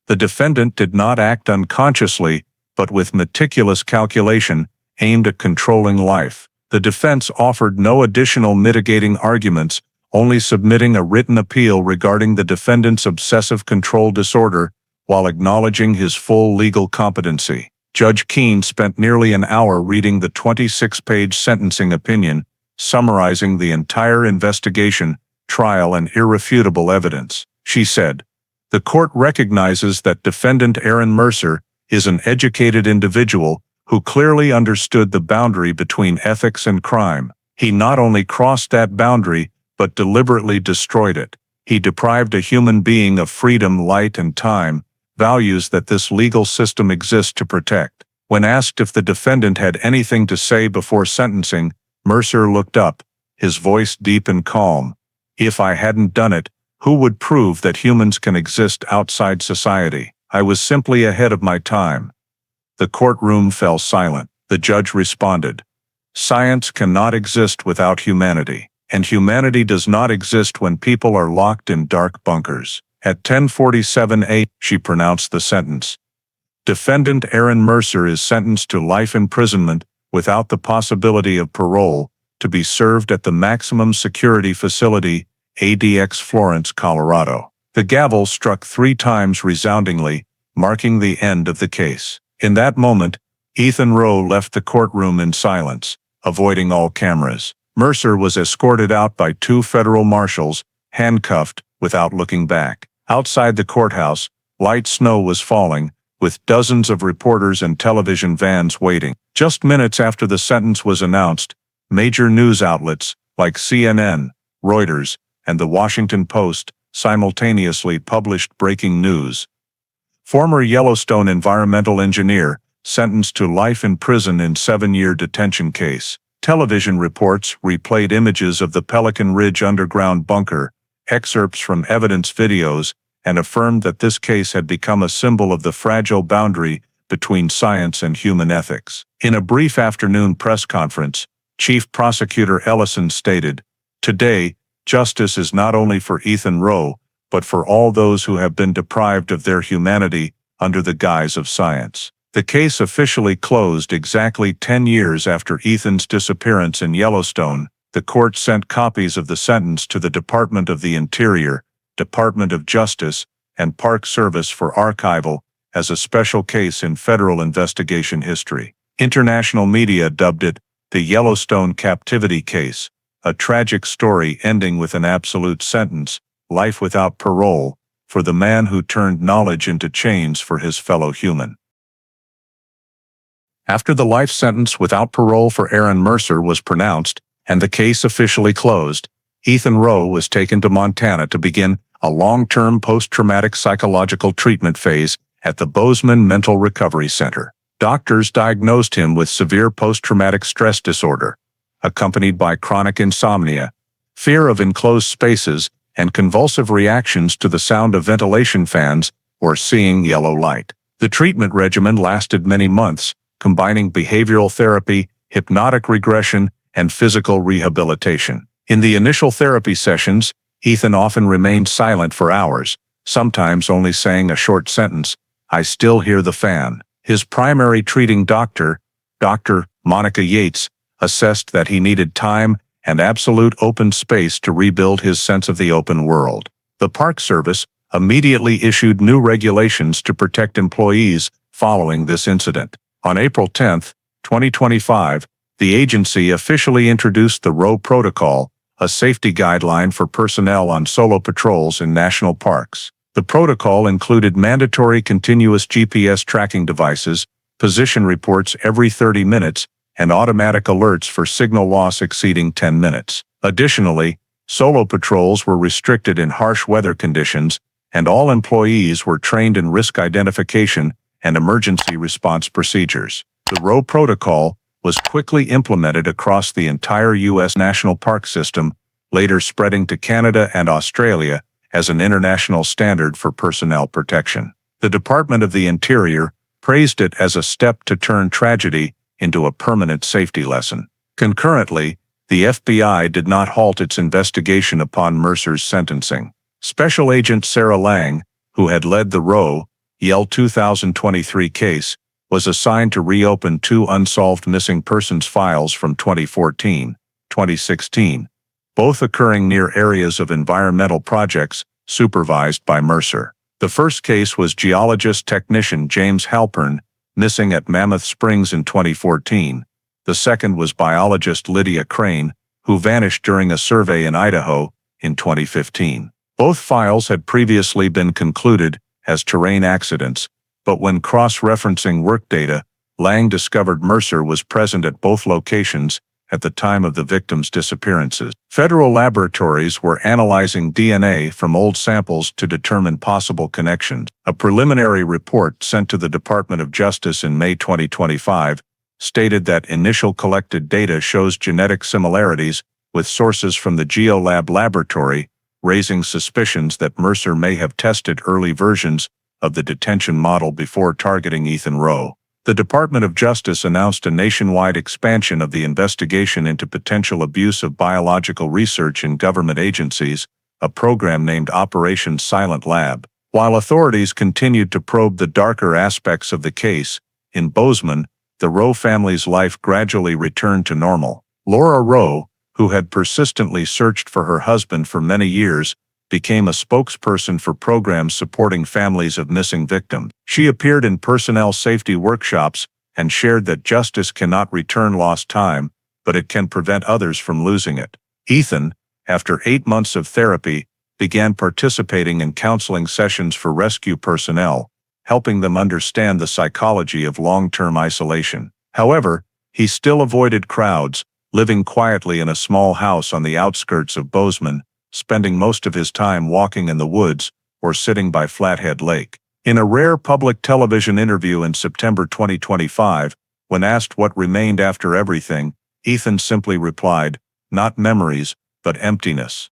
The defendant did not act unconsciously, but with meticulous calculation, aimed at controlling life. The defense offered no additional mitigating arguments, only submitting a written appeal regarding the defendant's obsessive control disorder, while acknowledging his full legal competency. Judge Keene spent nearly an hour reading the 26-page sentencing opinion, summarizing the entire investigation, trial, and irrefutable evidence. She said, "The court recognizes that defendant Aaron Mercer is an educated individual who clearly understood the boundary between ethics and crime. He not only crossed that boundary, but deliberately destroyed it. He deprived a human being of freedom, light, and time, values that this legal system exists to protect." When asked if the defendant had anything to say before sentencing, Mercer looked up, his voice deep and calm. "If I hadn't done it, who would prove that humans can exist outside society? I was simply ahead of my time." The courtroom fell silent. The judge responded, "Science cannot exist without humanity. And humanity does not exist when people are locked in dark bunkers." At 10:47 a.m., she pronounced the sentence. Defendant Aaron Mercer is sentenced to life imprisonment without the possibility of parole, to be served at the Maximum Security Facility, ADX Florence, Colorado. The gavel struck 3 times resoundingly, marking the end of the case. In that moment, Ethan Rowe left the courtroom in silence, avoiding all cameras. Mercer was escorted out by 2 federal marshals, handcuffed, without looking back. Outside the courthouse, light snow was falling, with dozens of reporters and television vans waiting. Just minutes after the sentence was announced, major news outlets, like CNN, Reuters, and The Washington Post, simultaneously published breaking news. Former Yellowstone environmental engineer, sentenced to life in prison in 7-year detention case. Television reports replayed images of the Pelican Ridge underground bunker, excerpts from evidence videos, and affirmed that this case had become a symbol of the fragile boundary between science and human ethics. In a brief afternoon press conference, Chief Prosecutor Ellison stated, "Today, justice is not only for Ethan Rowe, but for all those who have been deprived of their humanity under the guise of science." The case officially closed exactly 10 years after Ethan's disappearance in Yellowstone. The court sent copies of the sentence to the Department of the Interior, Department of Justice, and Park Service for archival as a special case in federal investigation history. International media dubbed it the Yellowstone captivity case, a tragic story ending with an absolute sentence, life without parole, for the man who turned knowledge into chains for his fellow human. After the life sentence without parole for Aaron Mercer was pronounced and the case officially closed, Ethan Rowe was taken to Montana to begin a long-term post-traumatic psychological treatment phase at the Bozeman Mental Recovery Center. Doctors diagnosed him with severe post-traumatic stress disorder, accompanied by chronic insomnia, fear of enclosed spaces, and convulsive reactions to the sound of ventilation fans or seeing yellow light. The treatment regimen lasted many months, combining behavioral therapy, hypnotic regression, and physical rehabilitation. In the initial therapy sessions, Ethan often remained silent for hours, sometimes only saying a short sentence, "I still hear the fan." His primary treating doctor, Dr. Monica Yates, assessed that he needed time and absolute open space to rebuild his sense of the open world. The Park Service immediately issued new regulations to protect employees following this incident. On April 10, 2025, the agency officially introduced the Rowe Protocol, a safety guideline for personnel on solo patrols in national parks. The protocol included mandatory continuous GPS tracking devices, position reports every 30 minutes, and automatic alerts for signal loss exceeding 10 minutes. Additionally, solo patrols were restricted in harsh weather conditions, and all employees were trained in risk identification and emergency response procedures. The Rowe Protocol was quickly implemented across the entire U.S. national park system, later spreading to Canada and Australia as an international standard for personnel protection. The Department of the Interior praised it as a step to turn tragedy into a permanent safety lesson. Concurrently, the FBI did not halt its investigation upon Mercer's sentencing. Special Agent Sarah Lang, who had led the Rowe, Yell 2023 case, was assigned to reopen 2 unsolved missing persons files from 2014-2016, both occurring near areas of environmental projects supervised by Mercer. The first case was geologist technician James Halpern, missing at Mammoth Springs in 2014. The second was biologist Lydia Crane, who vanished during a survey in Idaho in 2015. Both files had previously been concluded as terrain accidents, but when cross-referencing work data, Lang discovered Mercer was present at both locations at the time of the victims' disappearances. Federal laboratories were analyzing DNA from old samples to determine possible connections. A preliminary report sent to the Department of Justice in May 2025 stated that initial collected data shows genetic similarities with sources from the GeoLab laboratory, raising suspicions that Mercer may have tested early versions of the detention model before targeting Ethan Rowe. The Department of Justice announced a nationwide expansion of the investigation into potential abuse of biological research in government agencies, a program named Operation Silent Lab. While authorities continued to probe the darker aspects of the case, in Bozeman, the Rowe family's life gradually returned to normal. Laura Rowe, who had persistently searched for her husband for many years, became a spokesperson for programs supporting families of missing victims. She appeared in personnel safety workshops and shared that justice cannot return lost time, but it can prevent others from losing it. Ethan, after 8 months of therapy, began participating in counseling sessions for rescue personnel, helping them understand the psychology of long-term isolation. However, he still avoided crowds, living quietly in a small house on the outskirts of Bozeman, spending most of his time walking in the woods or sitting by Flathead Lake. In a rare public television interview in September 2025, when asked what remained after everything, Ethan simply replied, "Not memories, but emptiness.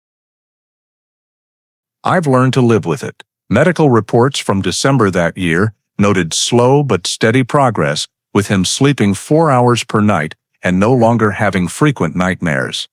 I've learned to live with it." Medical reports from December that year noted slow but steady progress, with him sleeping 4 hours per night and no longer having frequent nightmares.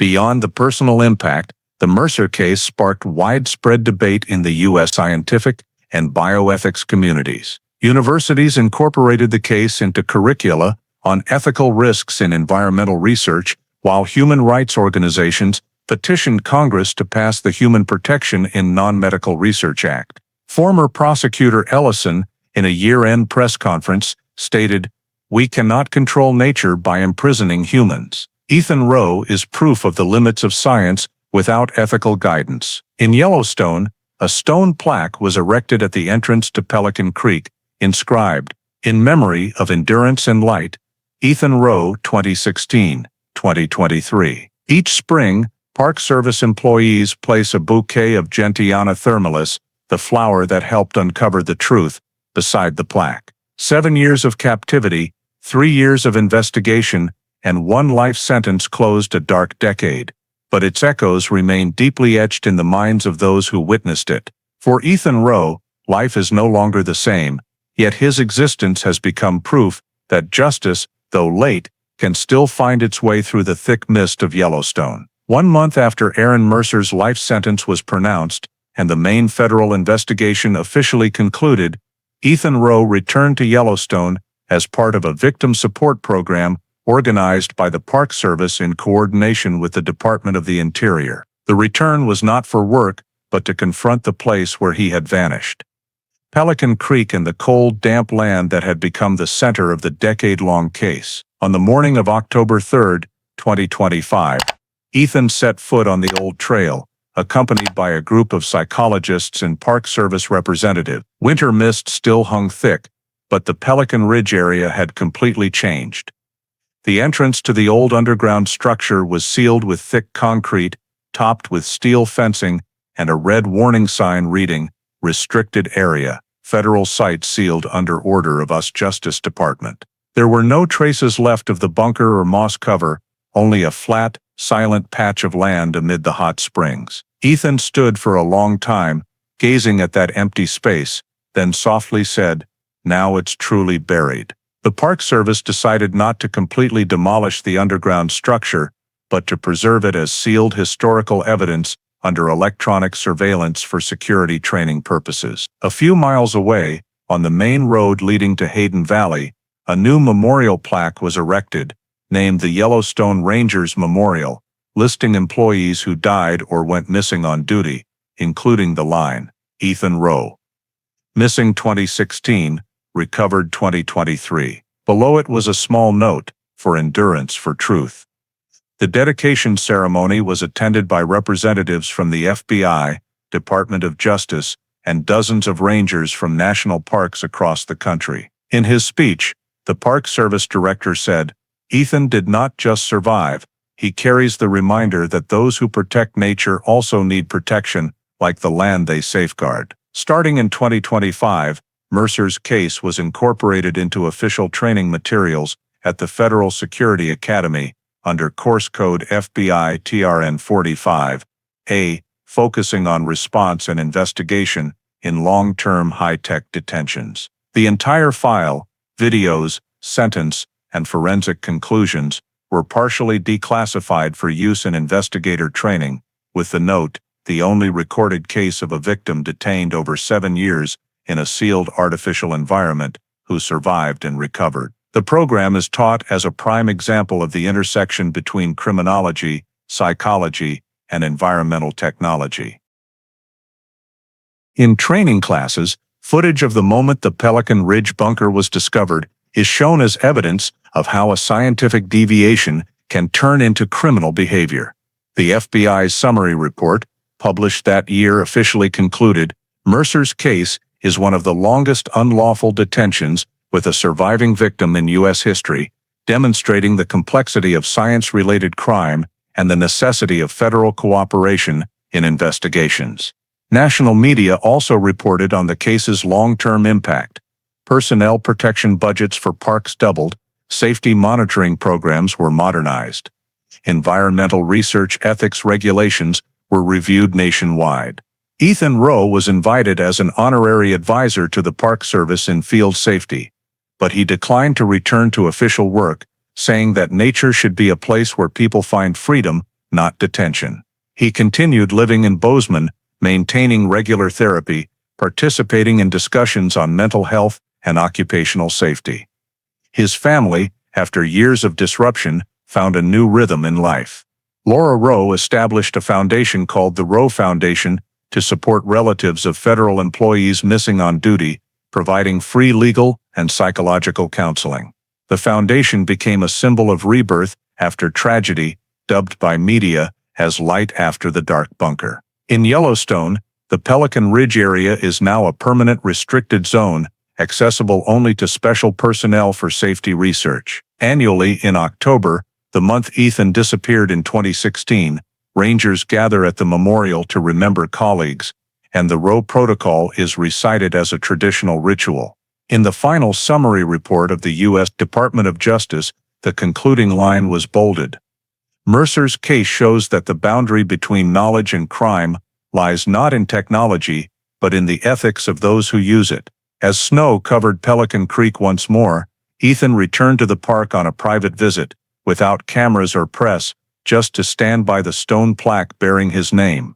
Beyond the personal impact, the Mercer case sparked widespread debate in the U.S. scientific and bioethics communities. Universities incorporated the case into curricula on ethical risks in environmental research, while human rights organizations petitioned Congress to pass the Human Protection in Non-Medical Research Act. Former prosecutor Ellison, in a year-end press conference, stated, "We cannot control nature by imprisoning humans. Ethan Rowe is proof of the limits of science without ethical guidance." In Yellowstone, a stone plaque was erected at the entrance to Pelican Creek, inscribed, "In memory of endurance and light, Ethan Rowe 2016-2023. Each spring, Park Service employees place a bouquet of Gentiana thermalis, the flower that helped uncover the truth, beside the plaque. 7 years of captivity, 3 years of investigation, and 1 life sentence closed a dark decade, but its echoes remain deeply etched in the minds of those who witnessed it. For Ethan Rowe, life is no longer the same, yet his existence has become proof that justice, though late, can still find its way through the thick mist of Yellowstone. 1 month after Aaron Mercer's life sentence was pronounced and the main federal investigation officially concluded, Ethan Rowe returned to Yellowstone as part of a victim support program organized by the Park Service in coordination with the Department of the Interior. The return was not for work, but to confront the place where he had vanished. Pelican Creek and the cold, damp land that had become the center of the decade-long case. On the morning of October 3, 2025, Ethan set foot on the old trail, accompanied by a group of psychologists and Park Service representatives. Winter mist still hung thick, but the Pelican Ridge area had completely changed. The entrance to the old underground structure was sealed with thick concrete, topped with steel fencing, and a red warning sign reading, "Restricted Area, Federal Site Sealed under Order of US Justice Department." There were no traces left of the bunker or moss cover, only a flat, silent patch of land amid the hot springs. Ethan stood for a long time, gazing at that empty space, then softly said, "Now it's truly buried." The Park Service decided not to completely demolish the underground structure, but to preserve it as sealed historical evidence under electronic surveillance for security training purposes. A few miles away, on the main road leading to Hayden Valley, a new memorial plaque was erected, named the Yellowstone Rangers Memorial, listing employees who died or went missing on duty, including the line, "Ethan Rowe. Missing 2016, recovered 2023. Below it was a small note, "For endurance for truth." The dedication ceremony was attended by representatives from the FBI, Department of Justice, and dozens of rangers from national parks across the country. In his speech, the Park Service director said, "Ethan did not just survive, he carries the reminder that those who protect nature also need protection, like the land they safeguard." Starting in 2025, Mercer's case was incorporated into official training materials at the Federal Security Academy under Course Code FBI TRN 45A, focusing on response and investigation in long-term high-tech detentions. The entire file, videos, sentence, and forensic conclusions were partially declassified for use in investigator training, with the note, "The only recorded case of a victim detained over 7 years in a sealed artificial environment who survived and recovered." The program is taught as a prime example of the intersection between criminology, psychology, and environmental technology. In training classes, footage of the moment the Pelican Ridge bunker was discovered is shown as evidence of how a scientific deviation can turn into criminal behavior. The FBI's summary report, published that year, officially concluded, Mercer's case is one of the longest unlawful detentions with a surviving victim in U.S. history, demonstrating the complexity of science-related crime and the necessity of federal cooperation in investigations. National media also reported on the case's long-term impact. Personnel protection budgets for parks doubled, safety monitoring programs were modernized. Environmental research ethics regulations were reviewed nationwide. Ethan Rowe was invited as an honorary advisor to the Park Service in field safety, but he declined to return to official work, saying that nature should be a place where people find freedom, not detention. He continued living in Bozeman, maintaining regular therapy, participating in discussions on mental health and occupational safety. His family, after years of disruption, found a new rhythm in life. Laura Rowe established a foundation called the Rowe Foundation to support relatives of federal employees missing on duty, providing free legal and psychological counseling. The foundation became a symbol of rebirth after tragedy, dubbed by media as light after the dark bunker. In Yellowstone, the Pelican Ridge area is now a permanent restricted zone, accessible only to special personnel for safety research. Annually in October, the month Ethan disappeared in 2016, rangers gather at the memorial to remember colleagues, and the Rowe Protocol is recited as a traditional ritual. In the final summary report of the U.S. Department of Justice, the concluding line was bolded. Mercer's case shows that the boundary between knowledge and crime lies not in technology, but in the ethics of those who use it. As snow covered Pelican Creek once more, Ethan returned to the park on a private visit, without cameras or press, just to stand by the stone plaque bearing his name.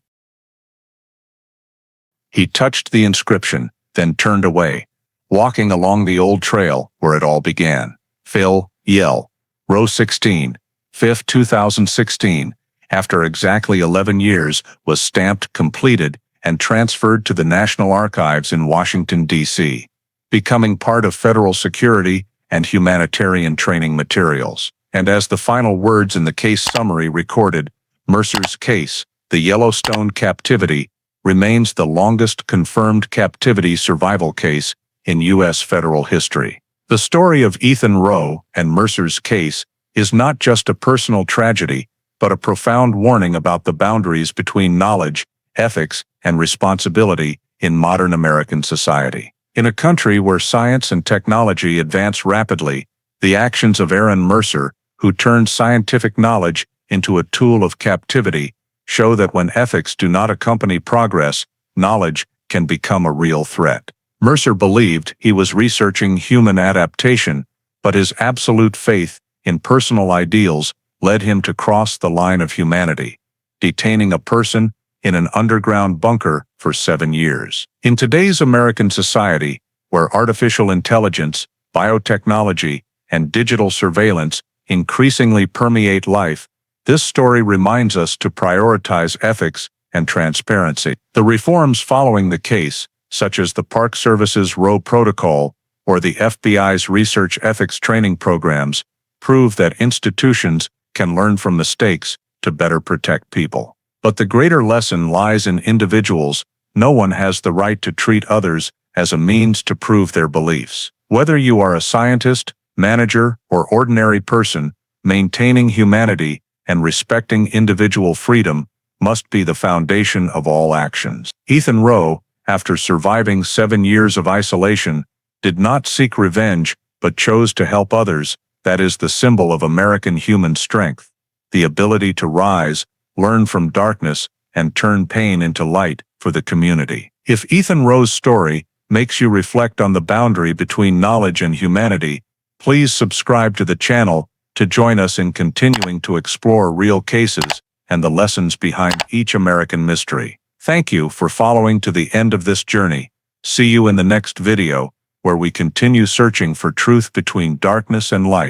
He touched the inscription, then turned away, walking along the old trail where it all began. Phil, Yell, Row 16, 5th 2016, after exactly 11 years, was stamped completed and transferred to the National Archives in Washington, D.C., becoming part of federal security and humanitarian training materials. And as the final words in the case summary recorded, Mercer's case, the Yellowstone captivity, remains the longest confirmed captivity survival case in U.S. federal history. The story of Ethan Rowe and Mercer's case is not just a personal tragedy, but a profound warning about the boundaries between knowledge, ethics, and responsibility in modern American society. In a country where science and technology advance rapidly, the actions of Aaron Mercer, who turned scientific knowledge into a tool of captivity, show that when ethics do not accompany progress, knowledge can become a real threat. Mercer believed he was researching human adaptation, but his absolute faith in personal ideals led him to cross the line of humanity, detaining a person in an underground bunker for 7 years. In today's American society, where artificial intelligence, biotechnology, and digital surveillance increasingly permeate life, this story reminds us to prioritize ethics and transparency. The reforms following the case, such as the Park Service's Rowe Protocol or the FBI's research ethics training programs, prove that institutions can learn from mistakes to better protect people. But the greater lesson lies in individuals. No one has the right to treat others as a means to prove their beliefs. Whether you are a scientist, manager, or ordinary person, maintaining humanity and respecting individual freedom must be the foundation of all actions. Ethan Rowe, after surviving 7 years of isolation, did not seek revenge but chose to help others. That is the symbol of American human strength, the ability to rise, learn from darkness, and turn pain into light for the community. If Ethan Rowe's story makes you reflect on the boundary between knowledge and humanity, please subscribe to the channel to join us in continuing to explore real cases and the lessons behind each American mystery. Thank you for following to the end of this journey. See you in the next video, where we continue searching for truth between darkness and light.